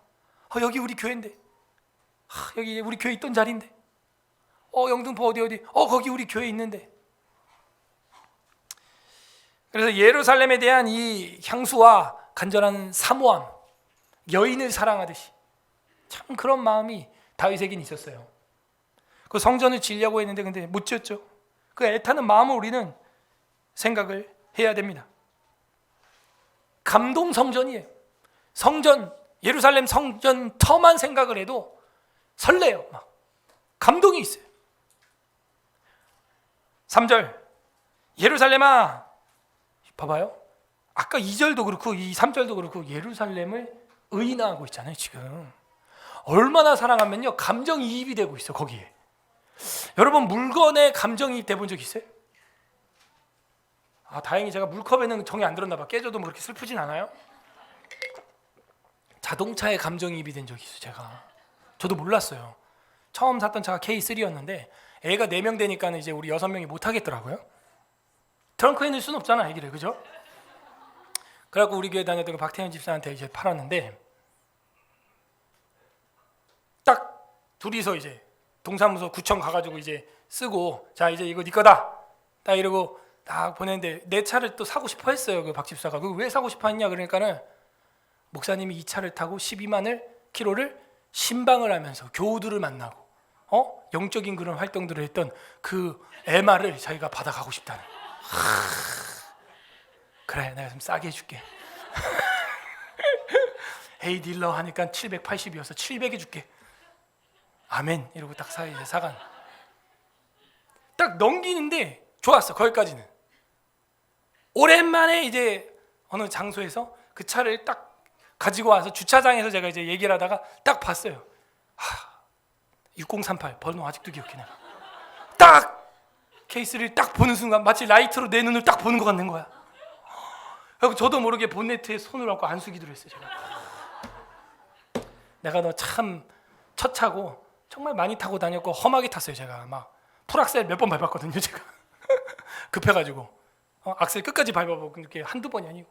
Speaker 1: 여기 우리 교회인데, 여기 우리 교회 있던 자리인데, 영등포 어디 거기 우리 교회 있는데. 그래서 예루살렘에 대한 이 향수와 간절한 사모함, 여인을 사랑하듯이 참 그런 마음이 다윗에겐 있었어요. 그 성전을 지으려고 했는데 근데 못 지었죠. 그 애타는 마음을 우리는 생각을 해야 됩니다. 감동 성전이에요. 성전, 예루살렘 성전 터만 생각을 해도 설레요. 막 감동이 있어요. 3절 예루살렘아, 봐봐요. 아까 2절도 그렇고 이 3절도 그렇고 예루살렘을 의인화하고 있잖아요. 지금 얼마나 사랑하면요 감정이입이 되고 있어 거기에. 여러분 물건에 감정이입 돼본 적 있어요? 다행히 제가 물컵에는 정이 안 들었나 봐. 깨져도 뭐 그렇게 슬프진 않아요. 자동차에 감정이입이 된 적이 있어요. 제가 저도 몰랐어요. 처음 샀던 차가 K3였는데 애가 4명 되니까 이제 우리 6명이 못 타겠더라고요. 트렁크에 넣을 수는 없잖아 애기를, 그죠? 그래갖고 우리 교회 다녔던 그 박태현 집사한테 이제 팔았는데 딱 둘이서 이제 동사무소 구청 가가지고 이제 쓰고 자 이제 이거 네 거다 딱 이러고 딱 보냈는데 내 차를 또 사고 싶어 했어요. 그 박 집사가. 그 왜 사고 싶어 했냐 그러니까는 목사님이 이 차를 타고 12만 킬로를 신방을 하면서 교우들을 만나고 영적인 그런 활동들을 했던 그 MR을 자기가 받아가고 싶다는. 그래 내가 좀 싸게 해줄게. 헤이 딜러 하니까 780이어서 700에 줄게. 아멘 이러고 딱 사간. 딱 넘기는데 좋았어. 거기까지는. 오랜만에 이제 어느 장소에서 그 차를 딱 가지고 와서 주차장에서 제가 이제 얘기를 하다가 딱 봤어요. 6038 번호 아직도 기억해 내가. 딱 케이스를 딱 보는 순간 마치 라이트로 내 눈을 딱 보는 것 같는 거야. 그리고 저도 모르게 본네트에 손을 얹고 안수기도를 했어요. 내가 너 참 첫 차고 정말 많이 타고 다녔고 험하게 탔어요. 제가 막 풀악셀 몇 번 밟았거든요. 제가 급해가지고 악셀 끝까지 밟아보고 이렇게 한두 번이 아니고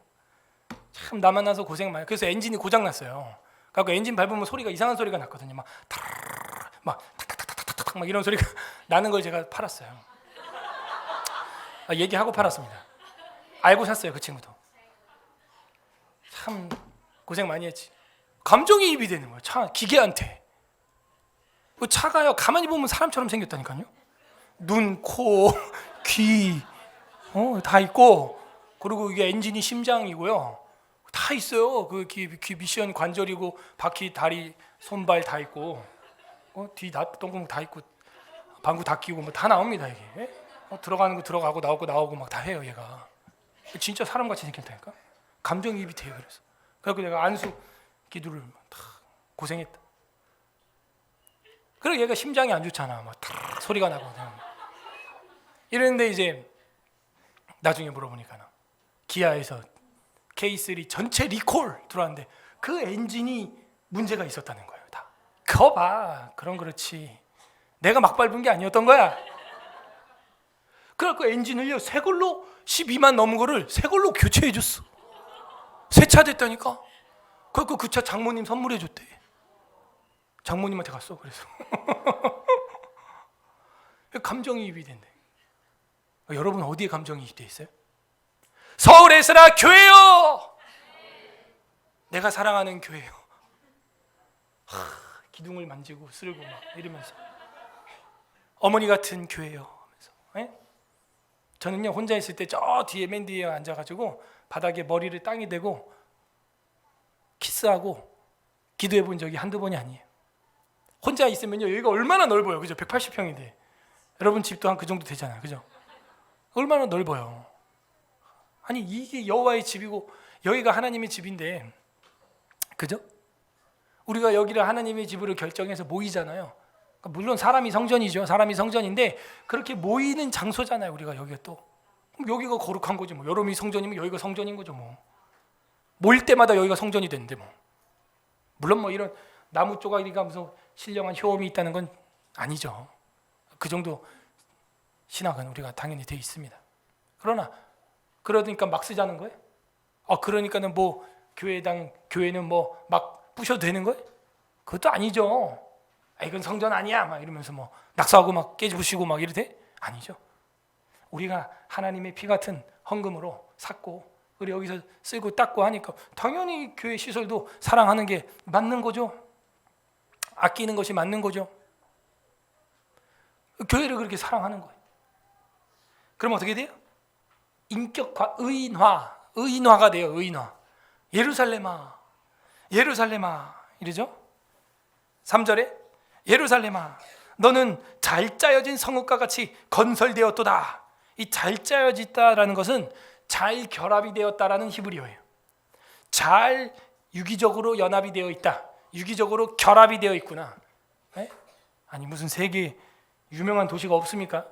Speaker 1: 참 나 만나서 고생 많이. 그래서 엔진이 고장 났어요. 그래서 엔진 밟으면 소리가 이상한 소리가 났거든요. 막 탁탁탁탁탁탁 막 이런 소리가 나는 걸 제가 팔았어요. 얘기하고 팔았습니다. 알고 샀어요 그 친구도. 참 고생 많이 했지. 감정이입이 되는 거야. 참 기계한테. 그 차가요 가만히 보면 사람처럼 생겼다니까요. 눈, 코, 귀, 다 있고, 그리고 이게 엔진이 심장이고요. 다 있어요. 그 귀 미션 관절이고 바퀴, 다리, 손발 다 있고, 뒤 다 똥구멍 다 있고, 방구 다 끼고 뭐 다 나옵니다 이게. 들어가는 거 들어가고 나오고 막 다 해요 얘가. 진짜 사람같이 생겼다니까. 감정이입이 돼요. 그래서 내가 안수 기도를 다 고생했다. 그리고 얘가 심장이 안 좋잖아. 막 탁 소리가 나고 이랬는데 이제 나중에 물어보니까 기아에서 K3 전체 리콜 들어왔는데 그 엔진이 문제가 있었다는 거예요. 다. 그거 봐. 그렇지. 내가 막 밟은 게 아니었던 거야. 그래갖고 엔진을요 새 걸로 12만 넘은 거를 새 걸로 교체해 줬어. 새 차 됐다니까. 그래갖고 그 차 장모님 선물해 줬대. 장모님한테 갔어. 그래서 감정이입이 된대. 여러분 어디에 감정이입 돼 있어요? 서울 에스라 교회요. 내가 사랑하는 교회요. 기둥을 만지고 쓸고 막 이러면서 어머니 같은 교회요 하면서. 저는요 혼자 있을 때 저 뒤에 맨 뒤에 앉아가지고 바닥에 머리를 땅에 대고 키스하고 기도해 본 적이 한두 번이 아니에요. 혼자 있으면요 여기가 얼마나 넓어요. 그죠? 180평인데 여러분 집도 한 그 정도 되잖아요. 그죠? 얼마나 넓어요. 아니 이게 여호와의 집이고 여기가 하나님의 집인데, 그죠? 우리가 여기를 하나님의 집으로 결정해서 모이잖아요. 물론 사람이 성전이죠. 사람이 성전인데 그렇게 모이는 장소잖아요. 우리가 여기가 또 여기가 거룩한 거지 뭐. 여러분이 성전이면 여기가 성전인 거죠 뭐. 모일 때마다 여기가 성전이 되는데 뭐. 물론 뭐 이런 나무 조각이가 무슨 신령한 효험이 있다는 건 아니죠. 그 정도 신학은 우리가 당연히 돼 있습니다. 그러니까 막 쓰자는 거예요? 그러니까는 뭐 교회는 뭐 막 부셔도 되는 거예요? 그것도 아니죠. 이건 성전 아니야 막 이러면서 뭐 낙서하고 막 깨부시고 막 이러대? 아니죠. 우리가 하나님의 피 같은 헌금으로 샀고 우리 여기서 쓰고 닦고 하니까 당연히 교회 시설도 사랑하는 게 맞는 거죠. 아끼는 것이 맞는 거죠. 교회를 그렇게 사랑하는 거예요. 그럼 어떻게 돼요? 인격화, 의인화가 돼요. 의인화. 예루살렘아 이러죠. 3절에 예루살렘아 너는 잘 짜여진 성읍과 같이 건설되었도다. 이 잘 짜여졌다라는 것은 잘 결합이 되었다라는 히브리어예요. 잘 유기적으로 연합이 되어 있다. 유기적으로 결합이 되어 있구나. 아니 무슨 세계 유명한 도시가 없습니까?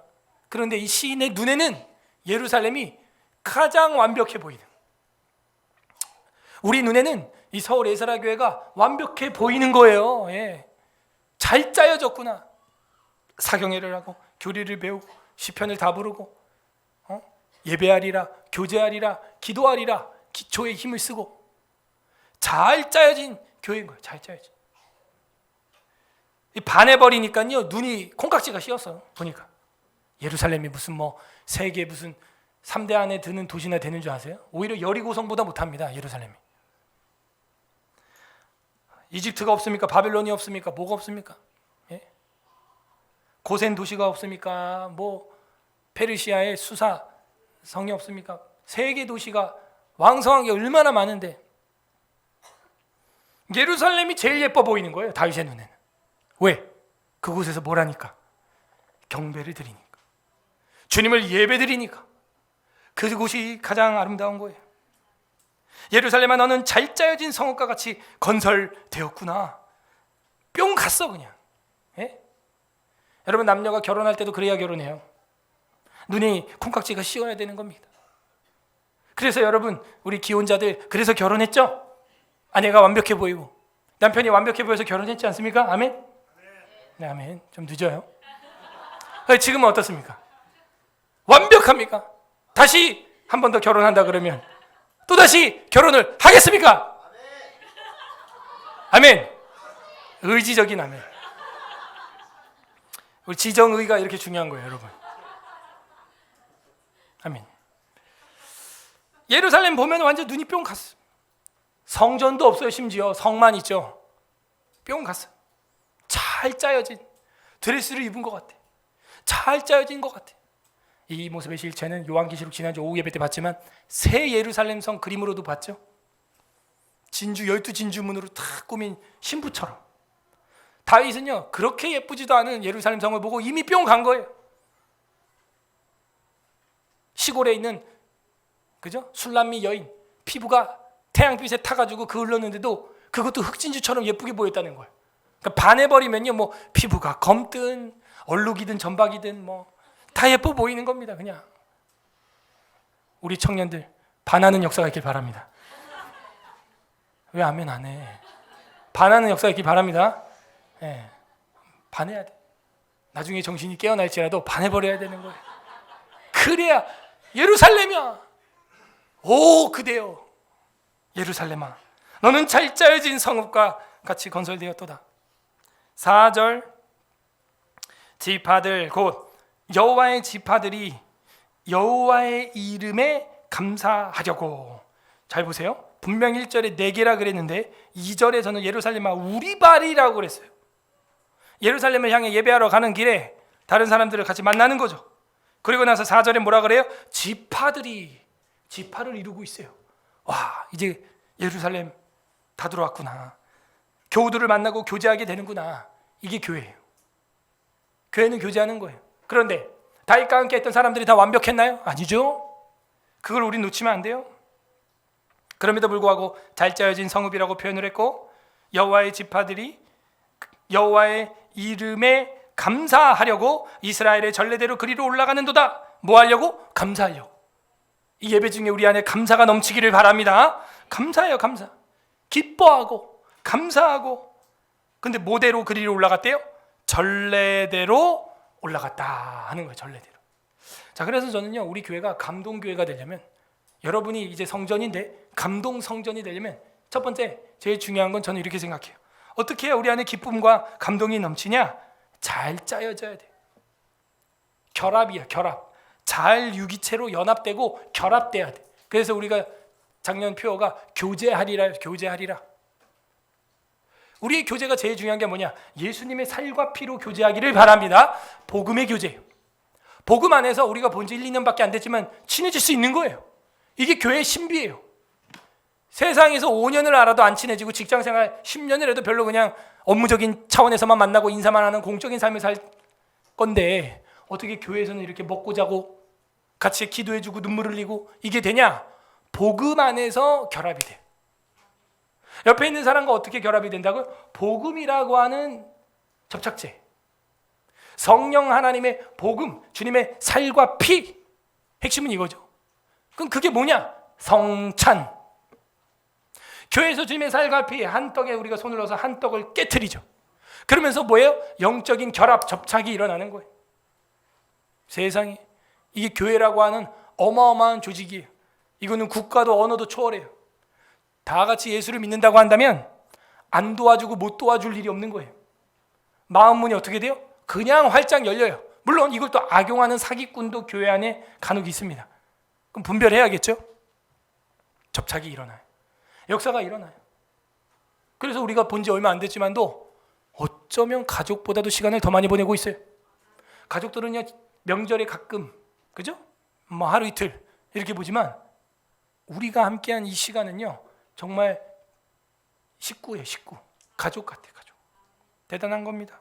Speaker 1: 그런데 이 시인의 눈에는 예루살렘이 가장 완벽해 보이는, 우리 눈에는 이 서울 에스라 교회가 완벽해 보이는 거예요. 잘 짜여졌구나. 사경회를 하고 교리를 배우고 시편을 다 부르고 예배하리라, 교제하리라, 기도하리라, 기초에 힘을 쓰고 잘 짜여진 교회인 거예요. 잘 짜여진. 반해버리니까요 눈이 콩깍지가 씌었어요. 보니까 예루살렘이 무슨 뭐 세계 무슨 3대 안에 드는 도시나 되는 줄 아세요? 오히려 여리고성보다 못합니다. 예루살렘이. 이집트가 없습니까? 바벨론이 없습니까? 뭐가 없습니까? 고센 도시가 없습니까? 뭐 페르시아의 수사 성이 없습니까? 세계 도시가 왕성한 게 얼마나 많은데 예루살렘이 제일 예뻐 보이는 거예요. 다윗의 눈에는. 왜? 그곳에서 뭘 하니까? 경배를 드리니까. 주님을 예배 드리니까. 그곳이 가장 아름다운 거예요. 예루살렘아 너는 잘 짜여진 성읍과 같이 건설되었구나. 뿅 갔어 그냥. 여러분 남녀가 결혼할 때도 그래야 결혼해요. 눈이 콩깍지가 씌워야 되는 겁니다. 그래서 여러분 우리 기혼자들 그래서 결혼했죠? 아내가 완벽해 보이고 남편이 완벽해 보여서 결혼했지 않습니까? 아멘? 네, 아멘. 좀 늦어요. 지금은 어떻습니까? 완벽합니까? 다시 한 번 더 결혼한다 그러면 또다시 결혼을 하겠습니까? 아멘. 의지적인 아멘. 우리 지정의가 이렇게 중요한 거예요, 여러분. 아멘. 예루살렘 보면 완전 눈이 뿅 갔어. 성전도 없어요. 심지어 성만 있죠. 뿅 갔어. 잘 짜여진 드레스를 입은 것 같아. 잘 짜여진 것 같아. 이 모습의 실체는 요한계시록 지난주 오후 예배 때 봤지만 새 예루살렘 성 그림으로도 봤죠. 진주 12진주문으로 탁 꾸민 신부처럼. 다윗은요 그렇게 예쁘지도 않은 예루살렘 성을 보고 이미 뿅 간 거예요. 시골에 있는 그죠? 술람미 여인 피부가 태양빛에 타가지고 그을렀는데도 그것도 흑진주처럼 예쁘게 보였다는 거예요. 그러니까 반해버리면요 뭐 피부가 검든 얼룩이든 점박이든 뭐 다 예뻐 보이는 겁니다. 그냥 우리 청년들 반하는 역사가 있길 바랍니다. 왜 아멘 안 해? 반하는 역사가 있길 바랍니다. 예, 반해야 돼. 나중에 정신이 깨어날지라도 반해버려야 되는 거예요. 그래야 예루살렘이야. 오 그대여 예루살렘아 너는 잘 짜여진 성읍과 같이 건설되었도다. 4절 지파들 곧 여호와의 지파들이 여호와의 이름에 감사하려고. 잘 보세요. 분명 1절에 4개라 그랬는데 2절에서는 예루살렘아 우리 발이라고 그랬어요. 예루살렘을 향해 예배하러 가는 길에 다른 사람들을 같이 만나는 거죠. 그리고 나서 4절에 뭐라 그래요? 지파들이 지파를 이루고 있어요. 와 이제 예루살렘 다 들어왔구나. 교우들을 만나고 교제하게 되는구나. 이게 교회예요. 교회는 교제하는 거예요. 그런데 다윗과 함께 했던 사람들이 다 완벽했나요? 아니죠. 그걸 우린 놓치면 안 돼요. 그럼에도 불구하고 잘 짜여진 성읍이라고 표현을 했고 여호와의 지파들이 여호와의 이름에 감사하려고 이스라엘의 전례대로 그리로 올라가는도다. 뭐 하려고? 감사하려고. 이 예배 중에 우리 안에 감사가 넘치기를 바랍니다. 감사해요. 감사. 기뻐하고 감사하고. 근데 뭐대로 그리로 올라갔대요? 전례대로 올라갔다 하는 거예요. 전례대로. 자 그래서 저는요 우리 교회가 감동교회가 되려면 여러분이 이제 성전인데 감동 성전이 되려면 첫 번째 제일 중요한 건 저는 이렇게 생각해요. 어떻게 해야 우리 안에 기쁨과 감동이 넘치냐? 잘 짜여져야 돼. 결합이야. 결합. 잘 유기체로 연합되고 결합돼야 돼. 그래서 우리가 작년 표어가 교제하리라. 교제하리라. 우리의 교제가 제일 중요한 게 뭐냐? 예수님의 살과 피로 교제하기를 바랍니다. 복음의 교제예요. 복음 안에서 우리가 본 지 1, 2년밖에 안 됐지만 친해질 수 있는 거예요. 이게 교회의 신비예요. 세상에서 5년을 알아도 안 친해지고 직장생활 10년을 해도 별로 그냥 업무적인 차원에서만 만나고 인사만 하는 공적인 삶을 살 건데 어떻게 교회에서는 이렇게 먹고 자고 같이 기도해주고 눈물 흘리고 이게 되냐? 복음 안에서 결합이 돼. 옆에 있는 사람과 어떻게 결합이 된다고요? 복음이라고 하는 접착제. 성령 하나님의 복음, 주님의 살과 피. 핵심은 이거죠. 그럼 그게 뭐냐? 성찬. 교회에서 주님의 살과 피 한 떡에 우리가 손을 넣어서 한 떡을 깨트리죠. 그러면서 뭐예요? 영적인 결합, 접착이 일어나는 거예요. 세상에 이게 교회라고 하는 어마어마한 조직이에요. 이거는 국가도 언어도 초월해요. 다 같이 예수를 믿는다고 한다면 안 도와주고 못 도와줄 일이 없는 거예요. 마음 문이 어떻게 돼요? 그냥 활짝 열려요. 물론 이걸 또 악용하는 사기꾼도 교회 안에 간혹 있습니다. 그럼 분별해야겠죠? 접착이 일어나요. 역사가 일어나요. 그래서 우리가 본 지 얼마 안 됐지만도 어쩌면 가족보다도 시간을 더 많이 보내고 있어요. 가족들은요 명절에 가끔 그죠? 뭐 하루 이틀 이렇게 보지만 우리가 함께한 이 시간은요 정말 식구예요. 식구. 가족 같아요. 가족. 대단한 겁니다.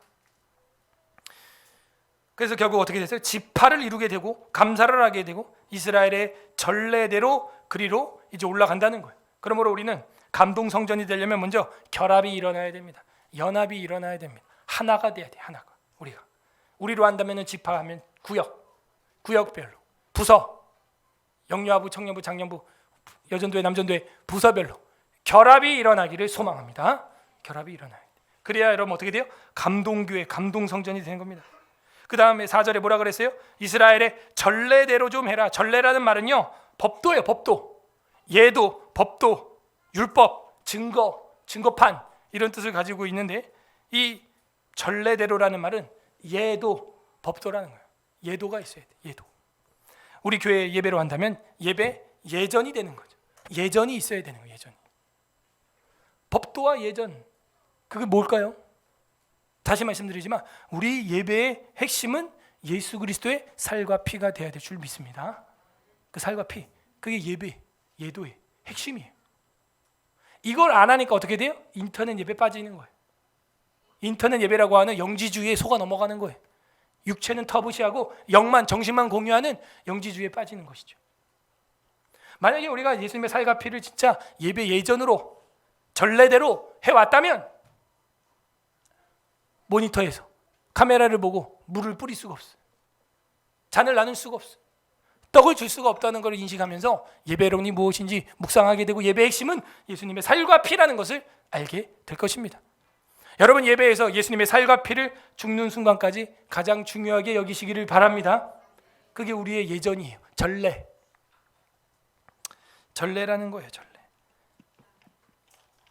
Speaker 1: 그래서 결국 어떻게 됐어요? 지파를 이루게 되고 감사를 하게 되고 이스라엘의 전례대로 그리로 이제 올라간다는 거예요. 그러므로 우리는 감동 성전이 되려면 먼저 결합이 일어나야 됩니다. 연합이 일어나야 됩니다. 하나가 돼야 돼. 하나가. 우리로 한다면은 지파하면 구역별로 부서, 영유아부, 청년부, 장년부, 여전도회, 남전도회 부서별로 결합이 일어나기를 소망합니다. 결합이 일어나야 돼. 그래야 여러분 어떻게 돼요? 감동교회, 감동성전이 되는 겁니다. 그 다음에 4절에 뭐라 그랬어요? 이스라엘의 전례대로 좀 해라. 전례라는 말은요 법도예요. 법도. 예도, 법도, 율법, 증거, 증거판 이런 뜻을 가지고 있는데 이 전례대로라는 말은 예도, 법도라는 거예요. 예도가 있어야 돼. 예도. 우리 교회 예배로 한다면 예배 예전이 되는 거죠. 예전이 있어야 되는 거예요. 예전이. 법도와 예전 그게 뭘까요? 다시 말씀드리지만 우리 예배의 핵심은 예수 그리스도의 살과 피가 되어야 될 줄 믿습니다. 그 살과 피, 그게 예배, 예도의 핵심이에요. 이걸 안 하니까 어떻게 돼요? 인터넷 예배 빠지는 거예요. 인터넷 예배라고 하는 영지주의에 속아 넘어가는 거예요. 육체는 터부시하고 영만, 정신만 공유하는 영지주의에 빠지는 것이죠. 만약에 우리가 예수님의 살과 피를 진짜 예배 예전으로 전례대로 해왔다면 모니터에서 카메라를 보고 물을 뿌릴 수가 없어요. 잔을 나눌 수가 없어요. 떡을 줄 수가 없다는 것을 인식하면서 예배론이 무엇인지 묵상하게 되고 예배의 핵심은 예수님의 살과 피라는 것을 알게 될 것입니다. 여러분, 예배에서 예수님의 살과 피를 죽는 순간까지 가장 중요하게 여기시기를 바랍니다. 그게 우리의 예전이에요. 전례. 전례라는 거예요. 전례.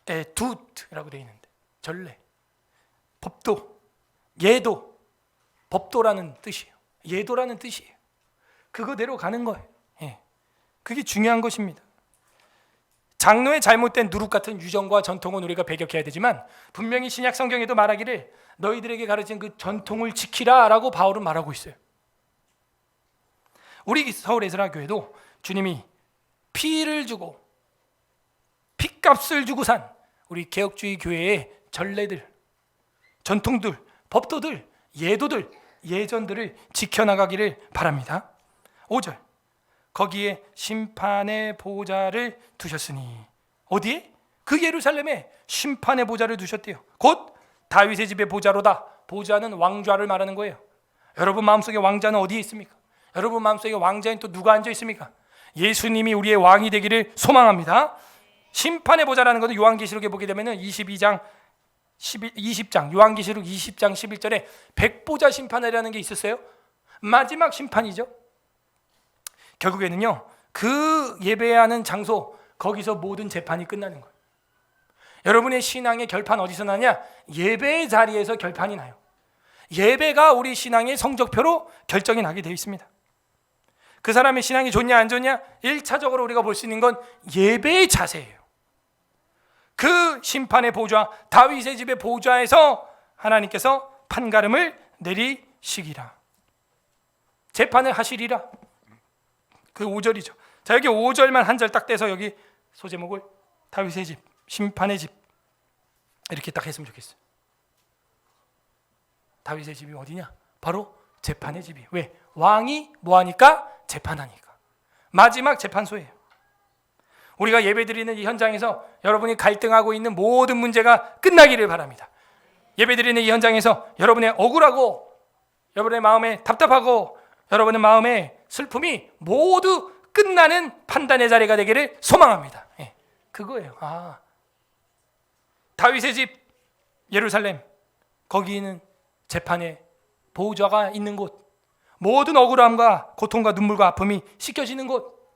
Speaker 1: 에두트라고 되어 있는데 전례. 법도, 예도. 법도라는 뜻이에요. 예도라는 뜻이에요. 그거대로 가는 거예요. 그게 중요한 것입니다. 장로의 잘못된 누룩 같은 유정과 전통은 우리가 배격해야 되지만 분명히 신약 성경에도 말하기를 너희들에게 가르친 그 전통을 지키라 라고 바울은 말하고 있어요. 우리 서울 에스라 교회도 주님이 피를 주고 피값을 주고 산 우리 개혁주의 교회의 전례들, 전통들, 법도들, 예도들, 예전들을 지켜나가기를 바랍니다. 5절, 거기에 심판의 보좌를 두셨으니, 어디에? 그 예루살렘에 심판의 보좌를 두셨대요. 곧 다윗의 집의 보좌로다. 보좌는 왕좌를 말하는 거예요. 여러분 마음속에 왕자는 어디에 있습니까? 여러분 마음속에 왕자인 또 누가 앉아 있습니까? 예수님이 우리의 왕이 되기를 소망합니다. 심판의 보좌라는 것은 요한계시록에 보게 되면 20장 요한계시록 20장 11절에 백보자 심판이라는 게 있었어요. 마지막 심판이죠. 결국에는요, 그 예배하는 장소, 거기서 모든 재판이 끝나는 거예요. 여러분의 신앙의 결판 어디서 나냐? 예배의 자리에서 결판이 나요. 예배가 우리 신앙의 성적표로 결정이 나게 되어 있습니다. 그 사람의 신앙이 좋냐 안 좋냐? 1차적으로 우리가 볼 수 있는 건 예배의 자세예요. 그 심판의 보좌, 다윗의 집의 보좌에서 하나님께서 판가름을 내리시기라, 재판을 하시리라. 그 5절이죠. 자, 여기 5절만 한 절 딱 떼서 여기 소제목을 다윗의 집, 심판의 집 이렇게 딱 했으면 좋겠어요. 다윗의 집이 어디냐? 바로 재판의 집이에요. 왜? 왕이 뭐하니까? 재판하니까. 마지막 재판소예요. 우리가 예배드리는 이 현장에서 여러분이 갈등하고 있는 모든 문제가 끝나기를 바랍니다. 예배드리는 이 현장에서 여러분의 억울하고 여러분의 마음에 답답하고 여러분의 마음에 슬픔이 모두 끝나는 판단의 자리가 되기를 소망합니다. 그거예요. 다윗의 집 예루살렘, 거기는 재판의 보호자가 있는 곳, 모든 억울함과 고통과 눈물과 아픔이 씻겨지는 곳,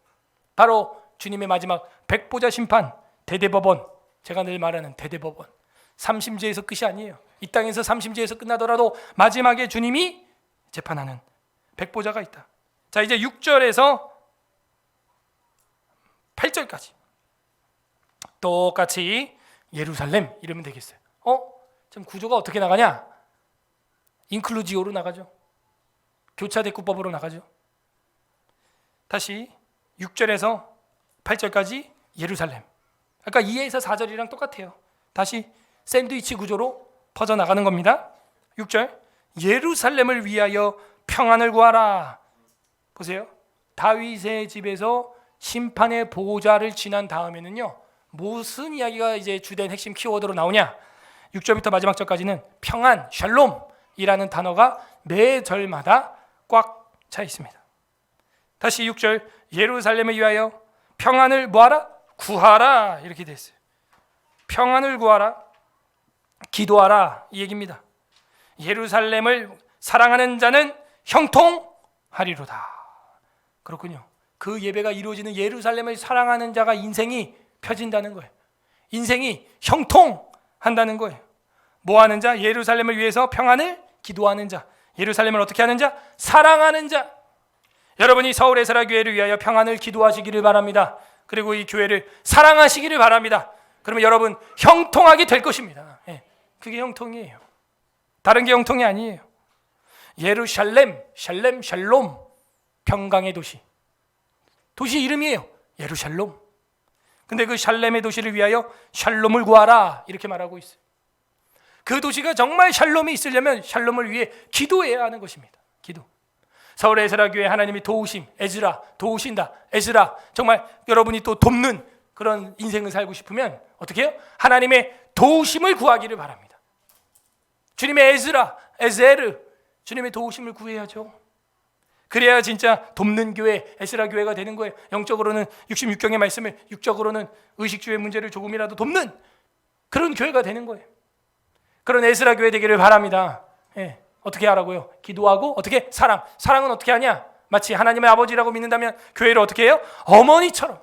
Speaker 1: 바로 주님의 마지막 백보자 심판, 대대법원. 제가 늘 말하는 대대법원. 3심제에서 끝이 아니에요. 이 땅에서 3심제에서 끝나더라도 마지막에 주님이 재판하는 백보자가 있다. 자, 이제 6절에서 8절까지 똑같이 예루살렘 이러면 되겠어요. 지금 구조가 어떻게 나가냐? 인클루지오로 나가죠. 교차대꾸법으로 나가죠. 다시 6절에서 8절까지 예루살렘. 그러니까 2에서 4절이랑 똑같아요. 다시 샌드위치 구조로 퍼져나가는 겁니다. 6절, 예루살렘을 위하여 평안을 구하라. 보세요. 다윗의 집에서 심판의 보좌를 지난 다음에는요, 무슨 이야기가 이제 주된 핵심 키워드로 나오냐? 6절부터 마지막 절까지는 평안, 샬롬이라는 단어가 매 절마다 꽉 차 있습니다. 다시 6절, 예루살렘을 위하여 평안을 뭐하라? 구하라. 이렇게 됐어요. 평안을 구하라, 기도하라, 이 얘기입니다. 예루살렘을 사랑하는 자는 형통하리로다. 그렇군요. 그 예배가 이루어지는 예루살렘을 사랑하는 자가 인생이 펴진다는 거예요. 인생이 형통한다는 거예요. 뭐 하는 자? 예루살렘을 위해서 평안을 기도하는 자. 예루살렘을 어떻게 하는 자? 사랑하는 자. 여러분이 서울 에스라 교회를 위하여 평안을 기도하시기를 바랍니다. 그리고 이 교회를 사랑하시기를 바랍니다. 그러면 여러분 형통하게 될 것입니다. 그게 형통이에요. 다른 게 형통이 아니에요. 예루살렘, 샬렘, 샬롬, 평강의 도시. 도시 이름이에요. 예루살렘. 근데 그 샬렘의 도시를 위하여 샬롬을 구하라 이렇게 말하고 있어요. 그 도시가 정말 샬롬이 있으려면 샬롬을 위해 기도해야 하는 것입니다. 기도. 서울 에스라 교회 하나님이 도우심, 에즈라, 도우신다, 에즈라. 정말 여러분이 또 돕는 그런 인생을 살고 싶으면 어떻게 해요? 하나님의 도우심을 구하기를 바랍니다. 주님의 에즈라, 에제르, 주님의 도우심을 구해야죠. 그래야 진짜 돕는 교회, 에스라 교회가 되는 거예요. 영적으로는 66경의 말씀을, 육적으로는 의식주의 문제를 조금이라도 돕는 그런 교회가 되는 거예요. 그런 에스라 교회 되기를 바랍니다. 예. 어떻게 하라고요? 기도하고 어떻게? 사랑. 사랑은 어떻게 하냐? 마치 하나님의 아버지라고 믿는다면 교회를 어떻게 해요? 어머니처럼.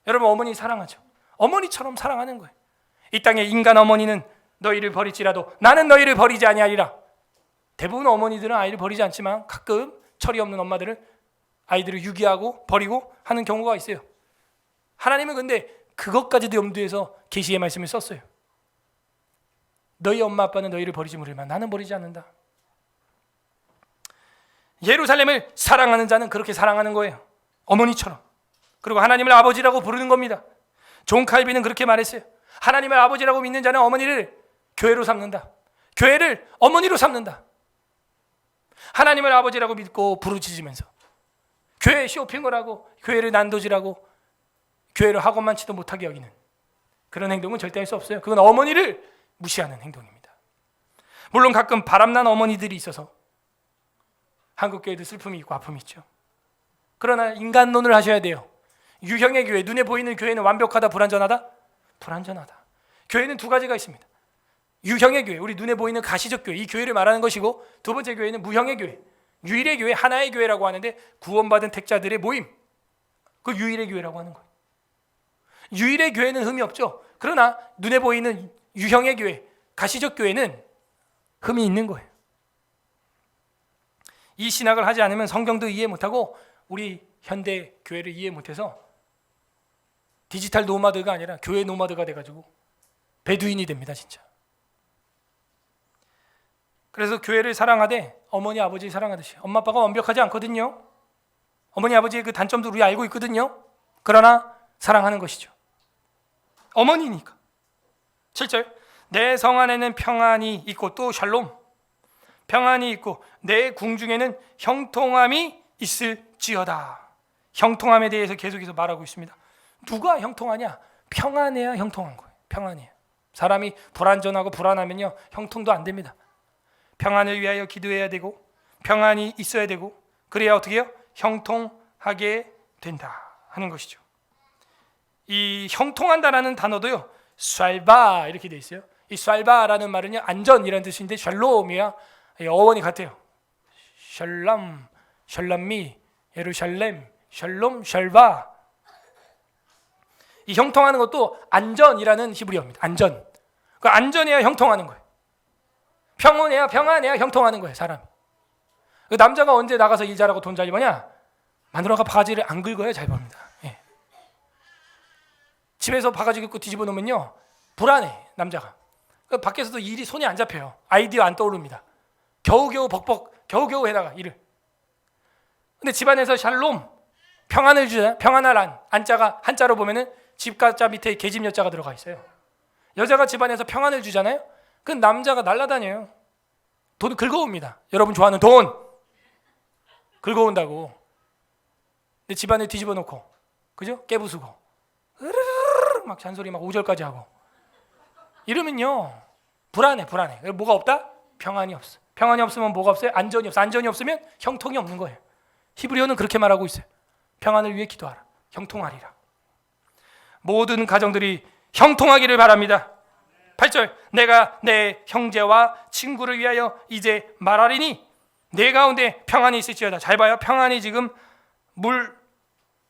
Speaker 1: 여러분 어머니 사랑하죠? 어머니처럼 사랑하는 거예요. 이 땅의 인간 어머니는 너희를 버릴지라도 나는 너희를 버리지 아니하리라. 대부분 어머니들은 아이를 버리지 않지만 가끔 철이 없는 엄마들은 아이들을 유기하고 버리고 하는 경우가 있어요. 하나님은 근데 그것까지도 염두에서 계시의 말씀을 썼어요. 너희 엄마 아빠는 너희를 버리지 못하지만 나는 버리지 않는다. 예루살렘을 사랑하는 자는 그렇게 사랑하는 거예요. 어머니처럼. 그리고 하나님을 아버지라고 부르는 겁니다. 존 칼빈은 그렇게 말했어요. 하나님을 아버지라고 믿는 자는 어머니를 교회로 삼는다. 교회를 어머니로 삼는다. 하나님을 아버지라고 믿고 부르짖으면서 교회 쇼핑을 하고 교회를 난도질하고 교회를 학원만 치도 못하게 여기는 그런 행동은 절대 할 수 없어요. 그건 어머니를 무시하는 행동입니다. 물론 가끔 바람난 어머니들이 있어서 한국교회도 슬픔이 있고 아픔이 있죠. 그러나 인간론을 하셔야 돼요. 유형의 교회, 눈에 보이는 교회는 완벽하다, 불완전하다? 불완전하다. 교회는 두 가지가 있습니다. 유형의 교회, 우리 눈에 보이는 가시적 교회, 이 교회를 말하는 것이고, 두 번째 교회는 무형의 교회, 유일의 교회, 하나의 교회라고 하는데 구원받은 택자들의 모임, 그 유일의 교회라고 하는 거예요. 유일의 교회는 흠이 없죠. 그러나 눈에 보이는 유형의 교회, 가시적 교회는 흠이 있는 거예요. 이 신학을 하지 않으면 성경도 이해 못하고 우리 현대 교회를 이해 못해서 디지털 노마드가 아니라 교회 노마드가 돼가지고 베두인이 됩니다, 진짜. 그래서 교회를 사랑하되 어머니 아버지 사랑하듯이 엄마 아빠가 완벽하지 않거든요. 어머니 아버지의 그 단점도 우리 알고 있거든요. 그러나 사랑하는 것이죠. 어머니니까. 7절 내 성 안에는 평안이 있고 또 샬롬 평안이 있고 내 궁중에는 형통함이 있을지어다. 형통함에 대해서 계속해서 말하고 있습니다. 누가 형통하냐? 평안해야 형통한 거예요. 평안해야. 사람이 불안전하고 불안하면요 형통도 안 됩니다. 평안을 위하여 기도해야 되고 평안이 있어야 되고 그래야 어떻게 해요? 형통하게 된다 하는 것이죠. 이 형통한다라는 단어도요 샬바 이렇게 돼 있어요. 이 샬바라는 말은요 안전이라는 뜻인데 샬롬이야 어원이 같아요. 샬람, 샬람미, 예루살렘, 샬롬, 샬바. 이 형통하는 것도 안전이라는 히브리어입니다. 안전. 그 안전해야 형통하는 거예요. 평온해야 평안해야 형통하는 거예요. 사람. 그 남자가 언제 나가서 일 잘하고 돈 잘 버냐? 마누라가 바가지를 안 긁어야 잘 벌입니다. 예. 집에서 바가지 긁고 뒤집어 놓으면요 불안해 남자가. 그 밖에서도 일이 손이 안 잡혀요. 아이디어 안 떠오릅니다. 겨우겨우 벅벅 겨우겨우 해다가 일을. 근데 집안에서 샬롬 평안을 주잖아요. 평안할 안 안자가 한자로 보면은 집가자 밑에 계집 여자가 들어가 있어요. 여자가 집안에서 평안을 주잖아요. 그 남자가 날아다녀요. 돈 긁어옵니다. 여러분 좋아하는 돈 긁어온다고. 근데 집안에 뒤집어 놓고 그죠? 깨부수고 으르르르 막 잔소리 막 5절까지 하고 이러면요 불안해. 뭐가 없다? 평안이 없어. 평안이 없으면 뭐가 없어요? 안전이 없어. 안전이 없으면 형통이 없는 거예요. 히브리어는 그렇게 말하고 있어요. 평안을 위해 기도하라. 형통하리라. 모든 가정들이 형통하기를 바랍니다. 8절 내가 내 형제와 친구를 위하여 이제 말하리니 내 가운데 평안이 있을지어다. 잘 봐요. 평안이 지금 물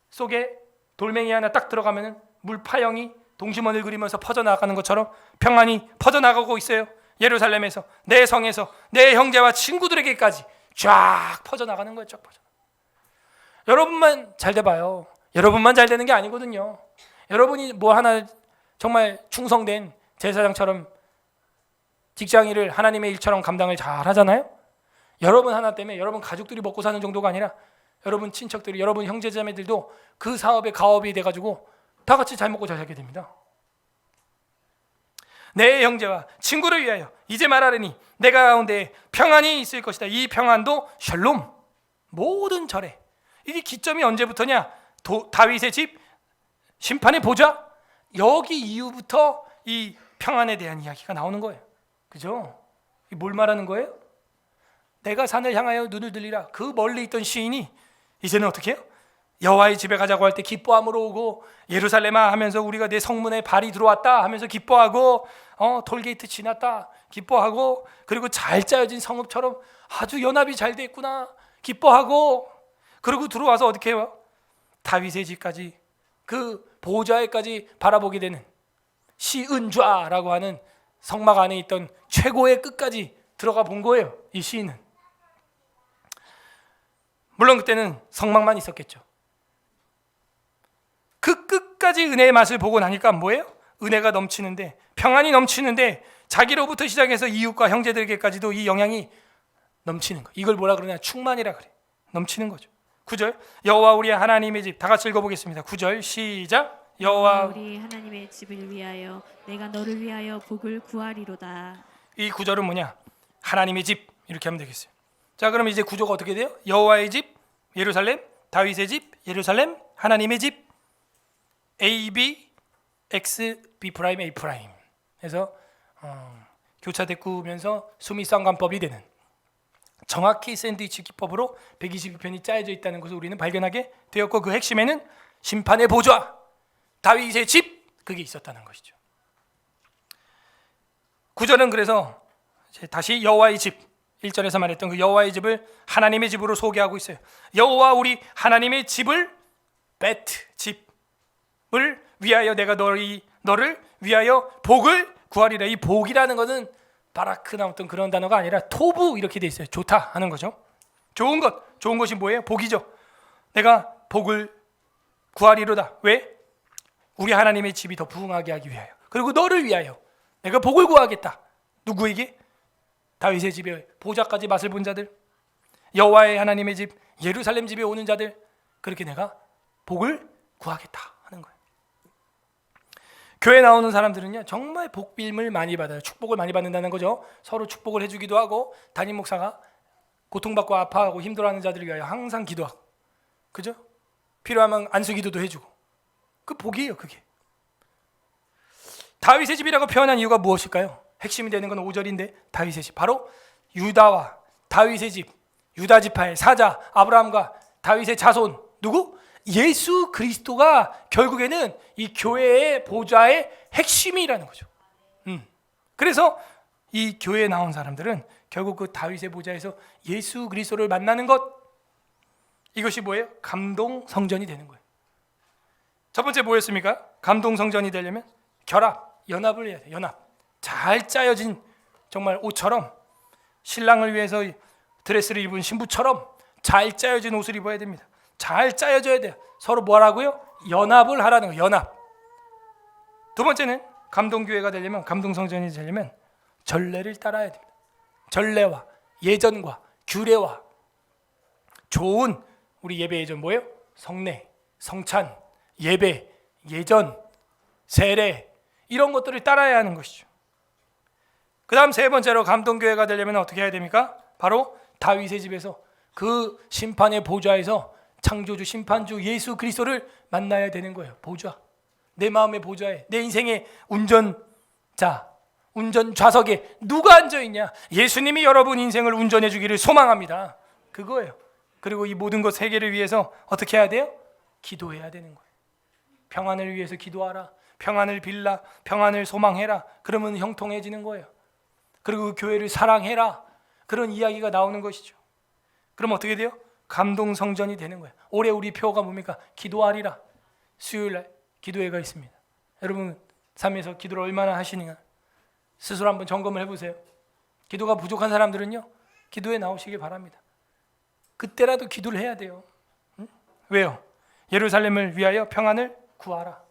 Speaker 1: 속에 돌멩이 하나 딱 들어가면 물 파형이 동심원을 그리면서 퍼져나가는 것처럼 평안이 퍼져나가고 있어요. 예루살렘에서 내 성에서 내 형제와 친구들에게까지 쫙 퍼져나가는 거예요. 쫙 퍼져. 여러분만 잘 돼봐요. 여러분만 잘 되는 게 아니거든요. 여러분이 뭐 하나 정말 충성된 제사장처럼 직장일을 하나님의 일처럼 감당을 잘 하잖아요. 여러분 하나 때문에 여러분 가족들이 먹고 사는 정도가 아니라 여러분 친척들이, 여러분 형제자매들도 그 사업에 가업이 돼가지고 다 같이 잘 먹고 잘 살게 됩니다. 내 형제와 친구를 위하여 이제 말하려니 내가 가운데 평안이 있을 것이다. 이 평안도 샬롬, 모든 절에. 이게 기점이 언제부터냐? 다윗의 집, 심판의 보좌, 여기 이후부터 이 평안에 대한 이야기가 나오는 거예요. 그죠? 뭘 말하는 거예요? 내가 산을 향하여 눈을 들리라. 그 멀리 있던 시인이 이제는 어떻게 해요? 여호와의 집에 가자고 할 때 기뻐함으로 오고, 예루살렘아 하면서 우리가 내 성문에 발이 들어왔다 하면서 기뻐하고, 톨게이트 지났다 기뻐하고, 그리고 잘 짜여진 성읍처럼 아주 연합이 잘 돼 있구나 기뻐하고, 그리고 들어와서 어떻게 해요? 다윗의 집까지, 그 보좌에까지 바라보게 되는 시은좌라고 하는 성막 안에 있던 최고의 끝까지 들어가 본 거예요. 이 시인은. 물론 그때는 성막만 있었겠죠. 그 끝까지 은혜의 맛을 보고 나니까 뭐예요? 은혜가 넘치는데, 평안이 넘치는데, 자기로부터 시작해서 이웃과 형제들에게까지도 이 영향이 넘치는 거. 이걸 뭐라 그러냐? 충만이라 그래. 넘치는 거죠. 9절, 여호와 우리 하나님의 집. 다 같이 읽어보겠습니다. 9절 시작. 여호와
Speaker 2: 우리 하나님의 집을 위하여 내가 너를 위하여 복을 구하리로다.
Speaker 1: 이 9절은 뭐냐? 하나님의 집, 이렇게 하면 되겠어요. 자, 그럼 이제 구조가 어떻게 돼요? 여호와의 집, 예루살렘, 다윗의 집, 예루살렘, 하나님의 집, A, B, X, B 프라임, A 프라임. 해서 교차대꾸면서 수미쌍관법이 되는, 정확히 샌드위치 기법으로 122편이 짜여져 있다는 것을 우리는 발견하게 되었고, 그 핵심에는 심판의 보좌, 다윗의 집, 그게 있었다는 것이죠. 9절은 그래서 다시 여호와의 집, 1절에서 말했던 그 여호와의 집을 하나님의 집으로 소개하고 있어요. 여호와 우리 하나님의 집을, 베트, 집을 위하여 내가 너를 위하여 복을 구하리라. 이 복이라는 것은 바라크 나왔던 그런 단어가 아니라 토부, 이렇게 돼 있어요. 좋다 하는 거죠. 좋은 것, 좋은 것이 뭐예요? 복이죠. 내가 복을 구하리로다. 왜? 우리 하나님의 집이 더 부흥하게 하기 위하여. 그리고 너를 위하여 내가 복을 구하겠다. 누구에게? 다윗의 집에 보좌까지 맛을 본 자들, 여호와의 하나님의 집, 예루살렘 집에 오는 자들, 그렇게 내가 복을 구하겠다 하는 거예요. 교회 나오는 사람들은요, 정말 복빌을 많이 받아요. 축복을 많이 받는다는 거죠. 서로 축복을 해주기도 하고, 담임 목사가 고통받고 아파하고 힘들어하는 자들을 위하여 항상 기도하고, 그죠? 필요하면 안수기도도 해주고, 그 복이에요. 그게 다윗의 집이라고 표현한 이유가 무엇일까요? 핵심이 되는 건 5절인데, 다윗의 집, 바로 유다와 다윗의 집, 유다 지파의 사자 아브라함과 다윗의 자손, 누구? 예수 그리스도가 결국에는 이 교회의 보좌의 핵심이라는 거죠. 그래서 이 교회에 나온 사람들은 결국 그 다윗의 보좌에서 예수 그리스도를 만나는 것, 이것이 뭐예요? 감동 성전이 되는 거예요. 첫 번째 뭐였습니까? 감동 성전이 되려면 결합, 연합을 해야 돼. 연합. 잘 짜여진, 정말 옷처럼, 신랑을 위해서 드레스를 입은 신부처럼 잘 짜여진 옷을 입어야 됩니다. 잘 짜여져야 돼요. 서로 뭐라고요? 연합을 하라는 거예요. 연합. 두 번째는 감동교회가 되려면, 감동성전이 되려면 전례를 따라야 됩니다. 전례와 예전과 규례와 좋은 우리 예배 예전 뭐예요? 성례, 성찬, 예배, 예전, 세례, 이런 것들을 따라야 하는 것이죠. 그 다음 세 번째로 감동교회가 되려면 어떻게 해야 됩니까? 바로 다윗의 집에서, 그 심판의 보좌에서 창조주, 심판주 예수 그리스도를 만나야 되는 거예요. 보좌, 내 마음의 보좌에, 내 인생의 운전자, 운전 좌석에 누가 앉아있냐? 예수님이 여러분 인생을 운전해 주기를 소망합니다. 그거예요. 그리고 이 모든 것 세 개를 위해서 어떻게 해야 돼요? 기도해야 되는 거예요. 평안을 위해서 기도하라, 평안을 빌라, 평안을 소망해라. 그러면 형통해지는 거예요. 그리고 그 교회를 사랑해라, 그런 이야기가 나오는 것이죠. 그럼 어떻게 돼요? 감동 성전이 되는 거예요. 올해 우리 표가 뭡니까? 기도하리라. 수요일날 기도회가 있습니다. 여러분 삶에서 기도를 얼마나 하시는가 스스로 한번 점검을 해보세요. 기도가 부족한 사람들은요, 기도에 나오시길 바랍니다. 그때라도 기도를 해야 돼요. 왜요? 예루살렘을 위하여 평안을 구하라.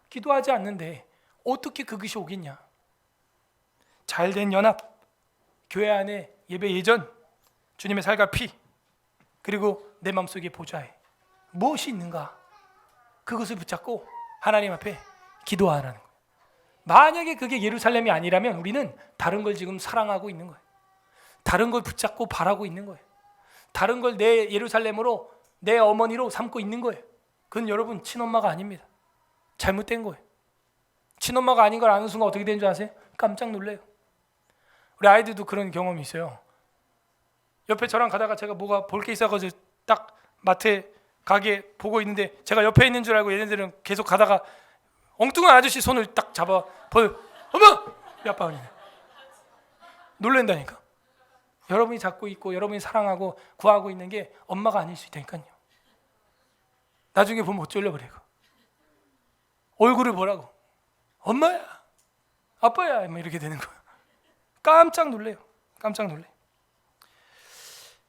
Speaker 1: 기도하지 않는데 어떻게 그것이 오겠냐? 잘된 연합, 교회 안에 예배 예전, 주님의 살과 피, 그리고 내 마음속에 보좌에 무엇이 있는가, 그것을 붙잡고 하나님 앞에 기도하라는 거예요. 만약에 그게 예루살렘이 아니라면 우리는 다른 걸 지금 사랑하고 있는 거예요. 다른 걸 붙잡고 바라고 있는 거예요. 다른 걸 내 예루살렘으로, 내 어머니로 삼고 있는 거예요. 그건 여러분 친엄마가 아닙니다. 잘못된 거예요. 친엄마가 아닌 걸 아는 순간 어떻게 되는 줄 아세요? 깜짝 놀래요. 우리 아이들도 그런 경험이 있어요. 옆에 저랑 가다가 제가 뭐가 볼 게 있어가지고 딱 마트에 가게 보고 있는데 제가 옆에 있는 줄 알고 얘네들은 계속 가다가 엉뚱한 아저씨 손을 딱 잡아 보여. 어머! 이 아빠가 놀랜다니까. 여러분이 잡고 있고 여러분이 사랑하고 구하고 있는 게 엄마가 아닐 수 있다니까요. 나중에 보면 어쩌려 그래. 얼굴을 보라고. 엄마야, 아빠야, 뭐 이렇게 되는 거야. 깜짝 놀래요. 깜짝 놀래.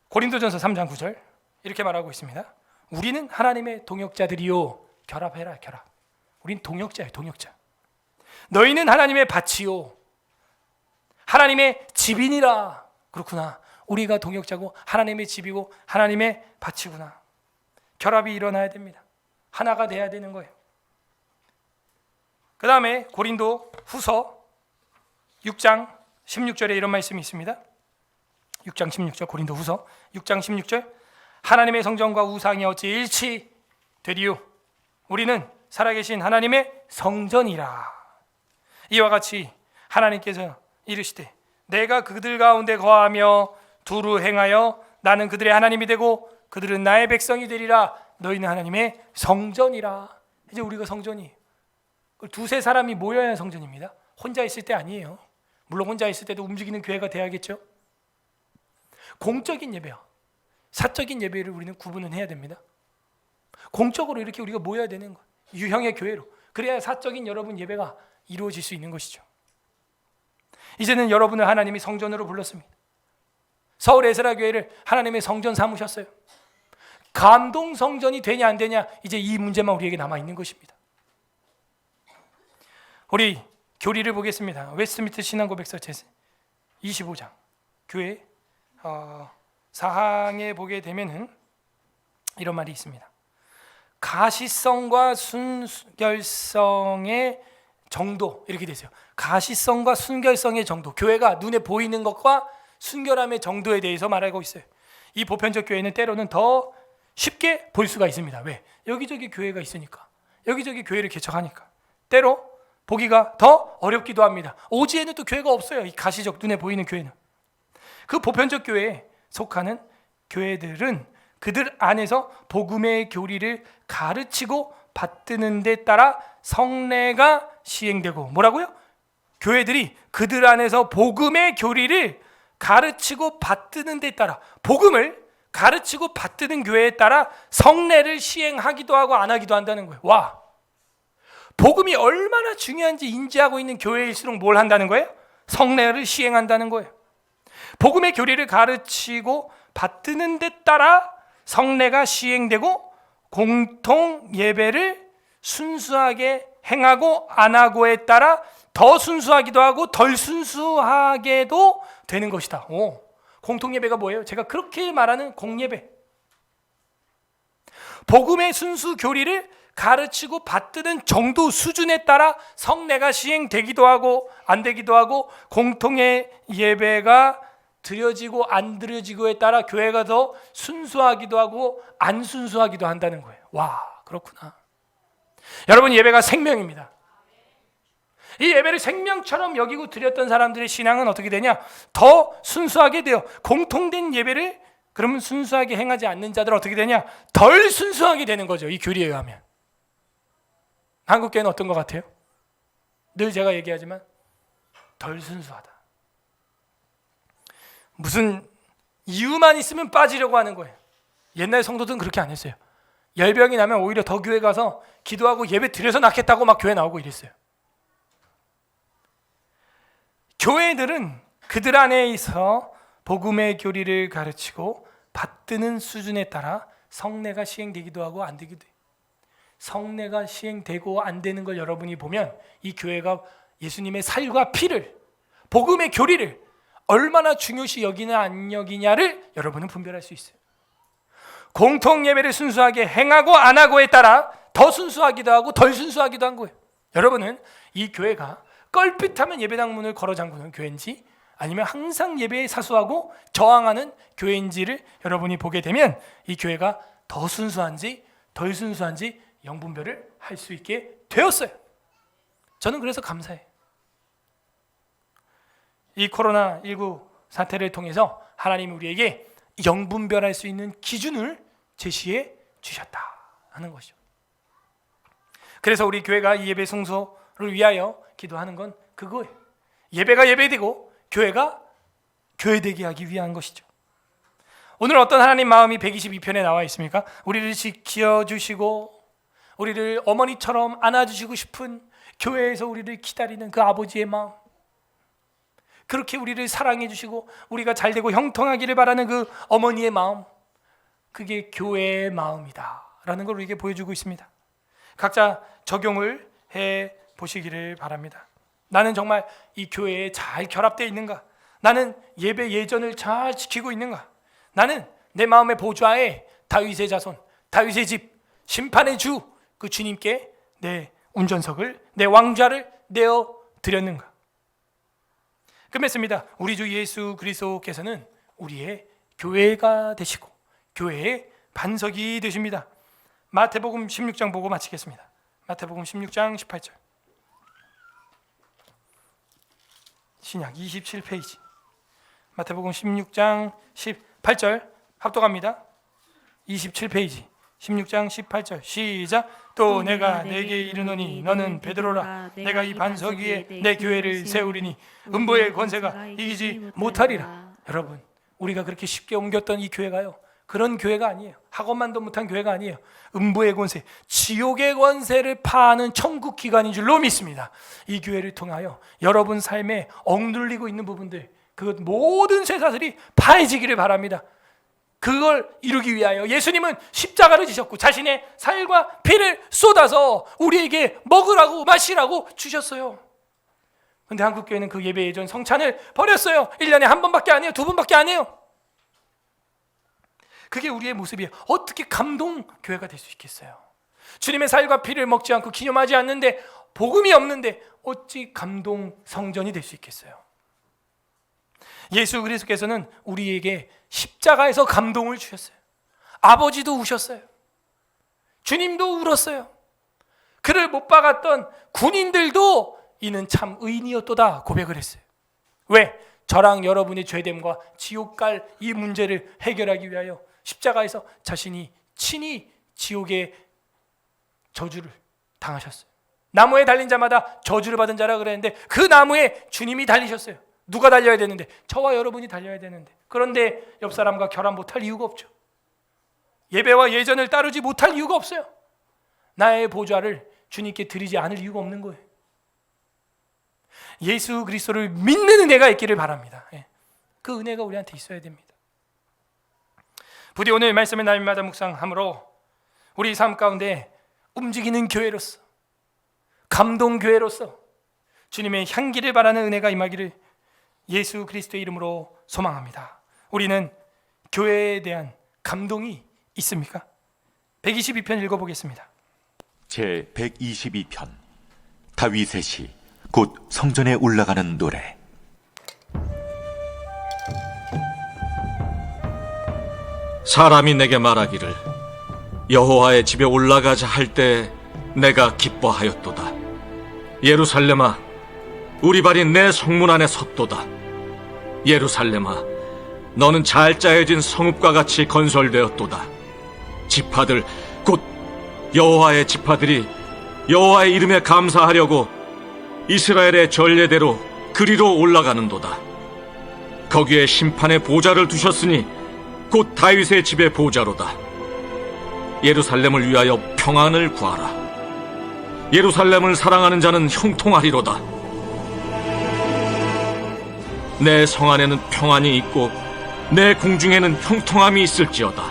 Speaker 1: 고린도전서 3장 9절 이렇게 말하고 있습니다. 우리는 하나님의 동역자들이요. 결합해라, 결합. 우린 동역자예요, 동역자. 너희는 하나님의 밭이요. 하나님의 집이니라. 그렇구나. 우리가 동역자고 하나님의 집이고 하나님의 밭이구나. 결합이 일어나야 됩니다. 하나가 돼야 되는 거예요. 그 다음에 고린도 후서 6장 16절에 이런 말씀이 있습니다. 6장 16절, 고린도 후서 6장 16절. 하나님의 성전과 우상이 어찌 일치되리요. 우리는 살아계신 하나님의 성전이라. 이와 같이 하나님께서 이르시되 내가 그들 가운데 거하며 두루 행하여 나는 그들의 하나님이 되고 그들은 나의 백성이 되리라. 너희는 하나님의 성전이라. 이제 우리가 성전이에요. 두세 사람이 모여야 성전입니다. 혼자 있을 때 아니에요. 물론 혼자 있을 때도 움직이는 교회가 돼야겠죠. 공적인 예배와 사적인 예배를 우리는 구분은 해야 됩니다. 공적으로 이렇게 우리가 모여야 되는 거예요. 유형의 교회로. 그래야 사적인 여러분 예배가 이루어질 수 있는 것이죠. 이제는 여러분을 하나님이 성전으로 불렀습니다. 서울 에스라 교회를 하나님의 성전 삼으셨어요. 감동 성전이 되냐 안 되냐, 이제 이 문제만 우리에게 남아 있는 것입니다. 우리 교리를 보겠습니다. 웨스트민스터 신앙고백서 제 25장 교회 사항에 보게 되면은 이런 말이 있습니다. 가시성과 순결성의 정도, 이렇게 되세요. 가시성과 순결성의 정도, 교회가 눈에 보이는 것과 순결함의 정도에 대해서 말하고 있어요. 이 보편적 교회는 때로는 더 쉽게 볼 수가 있습니다. 왜? 여기저기 교회가 있으니까, 여기저기 교회를 개척하니까 때로 보기가 더 어렵기도 합니다. 오지에는 또 교회가 없어요. 이 가시적 눈에 보이는 교회는. 그 보편적 교회에 속하는 교회들은 그들 안에서 복음의 교리를 가르치고 받드는 데 따라 성례가 시행되고, 뭐라고요? 교회들이 그들 안에서 복음의 교리를 가르치고 받드는 데 따라, 복음을 가르치고 받드는 교회에 따라 성례를 시행하기도 하고 안 하기도 한다는 거예요. 와, 복음이 얼마나 중요한지 인지하고 있는 교회일수록 뭘 한다는 거예요? 성례를 시행한다는 거예요. 복음의 교리를 가르치고 받드는 데 따라 성례가 시행되고 공통 예배를 순수하게 행하고 안 하고에 따라 더 순수하기도 하고 덜 순수하게도 되는 것이다. 공통 예배가 뭐예요? 제가 그렇게 말하는 공예배. 복음의 순수 교리를 가르치고 받드는 정도 수준에 따라 성례가 시행되기도 하고 안 되기도 하고, 공통의 예배가 드려지고 안 드려지고에 따라 교회가 더 순수하기도 하고 안 순수하기도 한다는 거예요. 와, 그렇구나. 여러분, 예배가 생명입니다. 이 예배를 생명처럼 여기고 드렸던 사람들의 신앙은 어떻게 되냐? 더 순수하게 돼요. 공통된 예배를 그러면 순수하게 행하지 않는 자들은 어떻게 되냐? 덜 순수하게 되는 거죠. 이 교리에 의하면. 한국교회는 어떤 것 같아요? 늘 제가 얘기하지만 덜 순수하다. 무슨 이유만 있으면 빠지려고 하는 거예요. 옛날 성도들은 그렇게 안 했어요. 열병이 나면 오히려 더 교회 가서 기도하고 예배 드려서 낫겠다고 막 교회 나오고 이랬어요. 교회들은 그들 안에 있어 복음의 교리를 가르치고 받드는 수준에 따라 성례가 시행되기도 하고 안 되기도 해요. 성례가 시행되고 안 되는 걸 여러분이 보면 이 교회가 예수님의 살과 피를 복음의 교리를 얼마나 중요시 여기냐 안 여기냐를 여러분은 분별할 수 있어요. 공통 예배를 순수하게 행하고 안 하고에 따라 더 순수하기도 하고 덜 순수하기도 한 거예요. 여러분은 이 교회가 껄핏하면 예배당 문을 걸어 잠그는 교회인지 아니면 항상 예배에 사수하고 저항하는 교회인지를 여러분이 보게 되면 이 교회가 더 순수한지 덜 순수한지 영분별을 할 수 있게 되었어요. 저는 그래서 감사해요. 이 코로나19 사태를 통해서 하나님이 우리에게 영분별할 수 있는 기준을 제시해 주셨다 하는 것이죠. 그래서 우리 교회가 이 예배 성소를 위하여 기도하는 건 그거예요. 예배가 예배되고 교회가 교회되게 하기 위한 것이죠. 오늘 어떤 하나님 마음이 122편에 나와 있습니까? 우리를 지켜주시고 우리를 어머니처럼 안아주시고 싶은 교회에서 우리를 기다리는 그 아버지의 마음, 그렇게 우리를 사랑해 주시고 우리가 잘되고 형통하기를 바라는 그 어머니의 마음, 그게 교회의 마음이다 라는 걸 우리에게 보여주고 있습니다. 각자 적용을 해 보시기를 바랍니다. 나는 정말 이 교회에 잘 결합되어 있는가? 나는 예배 예전을 잘 지키고 있는가? 나는 내 마음의 보좌에 다윗의 자손, 다윗의 집, 심판의 주, 그 주님께 내 운전석을, 내 왕좌를 내어 드렸는가? 끝맺습니다. 우리 주 예수 그리스도께서는 우리의 교회가 되시고 교회의 반석이 되십니다. 마태복음 16장 보고 마치겠습니다. 마태복음 16장 18절. 신약 27페이지. 마태복음 16장 18절 합독합니다. 27페이지 16장 18절 시작. 또 내가 내게 이르노니 너는 베드로라. 내가 이 반석 위에 내 교회를 세우리니 음부의 권세가 이기지 못하리라. 여러분, 우리가 그렇게 쉽게 옮겼던 이 교회가요, 그런 교회가 아니에요. 학원만도 못한 교회가 아니에요. 음부의 권세, 지옥의 권세를 파하는 천국 기관인 줄로 믿습니다. 이 교회를 통하여 여러분 삶에 억눌리고 있는 부분들, 그 모든 쇠사슬이 파해지기를 바랍니다. 그걸 이루기 위하여 예수님은 십자가를 지셨고 자신의 살과 피를 쏟아서 우리에게 먹으라고 마시라고 주셨어요. 그런데 한국교회는 그 예배 예전 성찬을 버렸어요. 1년에 한 번밖에 안 해요. 2번밖에 안 해요. 그게 우리의 모습이에요. 어떻게 감동 교회가 될 수 있겠어요? 주님의 살과 피를 먹지 않고 기념하지 않는데, 복음이 없는데 어찌 감동 성전이 될 수 있겠어요? 예수 그리스도께서는 우리에게 십자가에서 감동을 주셨어요. 아버지도 우셨어요. 주님도 울었어요. 그를 못 박았던 군인들도 이는 참 의인이었도다 고백을 했어요. 왜? 저랑 여러분의 죄됨과 지옥 갈 이 문제를 해결하기 위하여 십자가에서 자신이 친히 지옥의 저주를 당하셨어요. 나무에 달린 자마다 저주를 받은 자라 그랬는데 그 나무에 주님이 달리셨어요. 누가 달려야 되는데? 저와 여러분이 달려야 되는데. 그런데 옆 사람과 결합 못할 이유가 없죠. 예배와 예전을 따르지 못할 이유가 없어요. 나의 보좌를 주님께 드리지 않을 이유가 없는 거예요. 예수 그리스도를 믿는 은혜가 있기를 바랍니다. 그 은혜가 우리한테 있어야 됩니다. 부디 오늘 말씀의 날마다 묵상함으로 우리 삶 가운데 움직이는 교회로서, 감동 교회로서 주님의 향기를 바라는 은혜가 임하기를 예수 그리스도의 이름으로 소망합니다. 우리는 교회에 대한 감동이 있습니까? 122편 읽어보겠습니다.
Speaker 3: 제 122편 다윗의 시, 곧 성전에 올라가는 노래.
Speaker 4: 사람이 내게 말하기를 여호와의 집에 올라가자 할 때 내가 기뻐하였도다. 예루살렘아, 우리 발이 내 성문 안에 섰도다. 예루살렘아, 너는 잘 짜여진 성읍과 같이 건설되었도다. 지파들, 곧 여호와의 지파들이 여호와의 이름에 감사하려고 이스라엘의 전례대로 그리로 올라가는도다. 거기에 심판의 보좌를 두셨으니 곧 다윗의 집의 보좌로다. 예루살렘을 위하여 평안을 구하라. 예루살렘을 사랑하는 자는 형통하리로다. 내 성 안에는 평안이 있고 내 궁중에는 형통함이 있을지어다.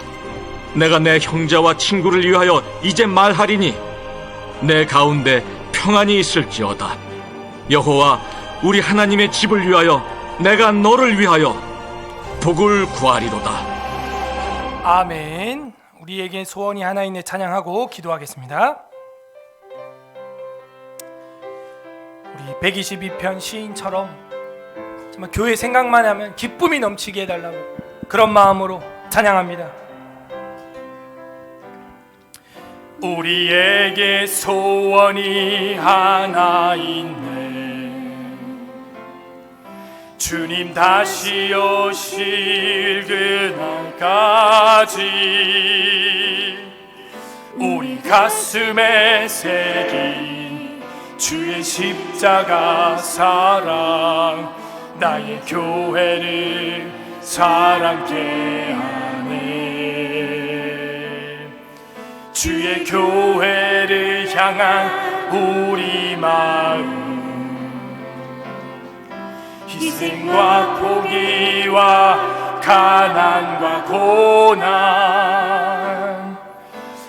Speaker 4: 내가 내 형제와 친구를 위하여 이제 말하리니 내 가운데 평안이 있을지어다. 여호와 우리 하나님의 집을 위하여 내가 너를 위하여 복을 구하리로다.
Speaker 1: 아멘. 우리에게 소원이 하나 있네 찬양하고 기도하겠습니다. 우리 122편 시인처럼 정말 교회 생각만 하면 기쁨이 넘치게 해달라고 그런 마음으로 찬양합니다. 우리에게 소원이 하나 있네. 주님 다시 오실 그날까지 우리 가슴에 새긴 주의 십자가 사랑 나의 교회를 사랑케 하네. 주의 교회를 향한 우리 마음 희생과 포기와 가난과 고난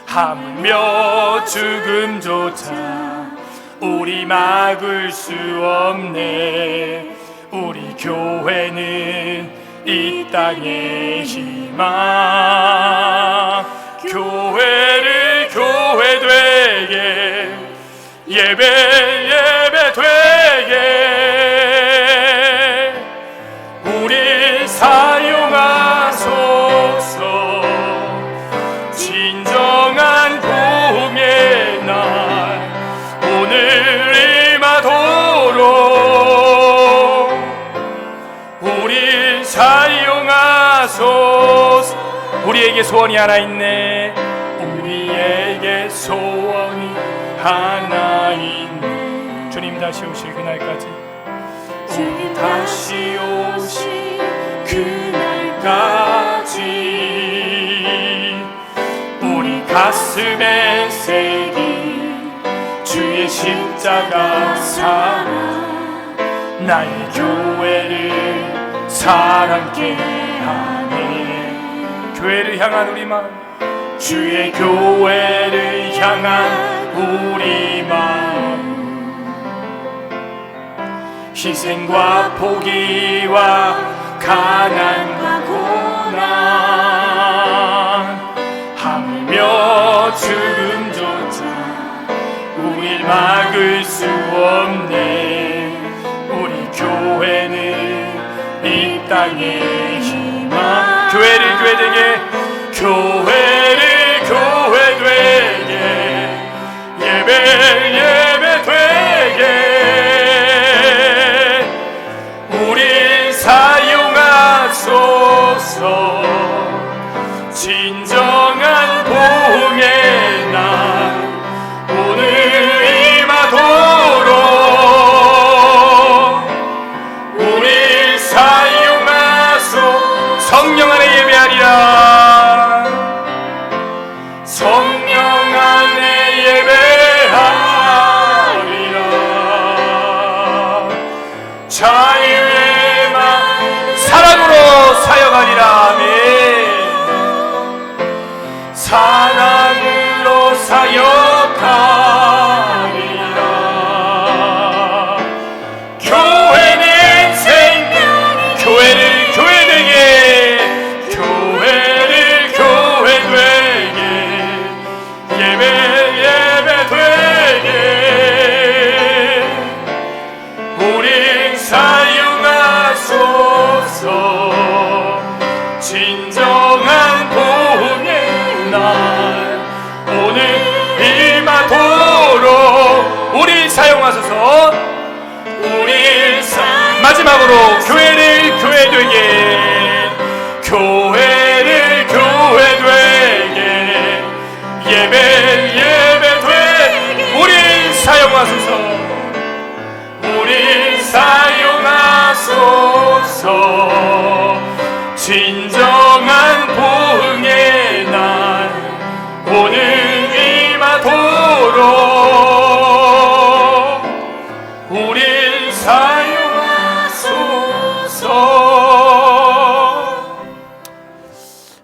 Speaker 1: 하물며 죽음조차 우리 막을 수 없네. 우리 교회는 이 땅의 희망. 교회를 교회 되게 예배 되게 우리 사용하소서. 진정한 복의 날 오늘 임하도록 우리 사용하소서. 우리에게 소원이 하나 있네. 우리에게 소원이 하나 있네. 주님 다시 오실 그날까지
Speaker 2: 주님
Speaker 1: 다시 오실 그날까지 우리 가슴에 새긴 주의 십자가 사랑 나의 교회를 사랑케 하네. 교회를 향한 우리 마음 주의 교회를 향한 우리 마음 희생과 포기와 가난과 고난 하물며 죽음조차 우릴 막을 수 없네. 우리 교회는 이 땅의 희망. 교회를 교회 되게 교회를 교회 되게 예배 되게 우리 사용하소서. 진정한 복의 날 오늘 임하도록 우리 사용하소서. 성령 안에 예배하리라. 성령 안에 예배하리라. 자유의 마음 사랑으로 사역하리라. 아멘. 사랑으로 사역하리라. 교회는 생명. 교회를 교회 되게 교회를 교회 되게 예배 되게 우리 사용하소서. 진정한 복의 날 오늘 임하도록 우리 사용하소서. 우리 마지막으로 교회를 교회 되게 교회를 교회 되게 예배 되게 우리 사용하소서. 우리 사용하소서. 진정한 복의 날 오늘 임하도록 우리 사용하소서.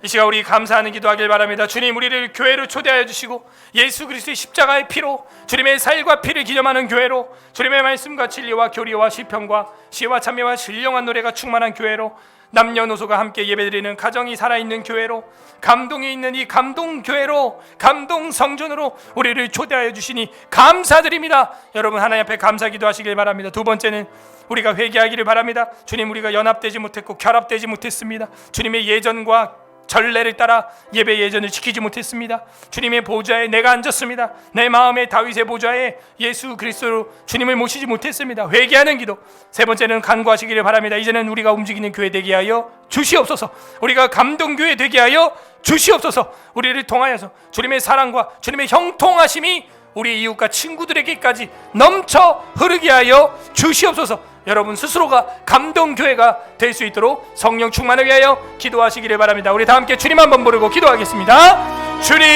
Speaker 1: 이 시간 우리 감사하는 기도하길 바랍니다. 주님, 우리를 교회로 초대하여 주시고 예수 그리스도의 십자가의 피로 주님의 살과 피를 기념하는 교회로, 주님의 말씀과 진리와 교리와 시편과 시와 찬미와 신령한 노래가 충만한 교회로, 남녀노소가 함께 예배드리는 가정이 살아있는 교회로, 감동이 있는 이 감동교회로, 감동성전으로 우리를 초대하여 주시니 감사드립니다. 여러분 하나님 앞에 감사 기도하시길 바랍니다. 두 번째는 우리가 회개하기를 바랍니다. 주님, 우리가 연합되지 못했고 결합되지 못했습니다. 주님의 예전과 전례를 따라 예배 예전을 지키지 못했습니다. 주님의 보좌에 내가 앉았습니다. 내 마음의 다윗의 보좌에 예수 그리스도로 주님을 모시지 못했습니다. 회개하는 기도. 세 번째는 간구하시기를 바랍니다. 이제는 우리가 움직이는 교회 되게 하여 주시옵소서. 우리가 감동교회 되게 하여 주시옵소서. 우리를 통하여서 주님의 사랑과 주님의 형통하심이 우리 이웃과 친구들에게까지 넘쳐 흐르게 하여 주시옵소서. 여러분 스스로가 감동교회가 될 수 있도록 성령 충만을 위하여 기도하시기를 바랍니다. 우리 다 함께 주님 한번 부르고 기도하겠습니다. 주님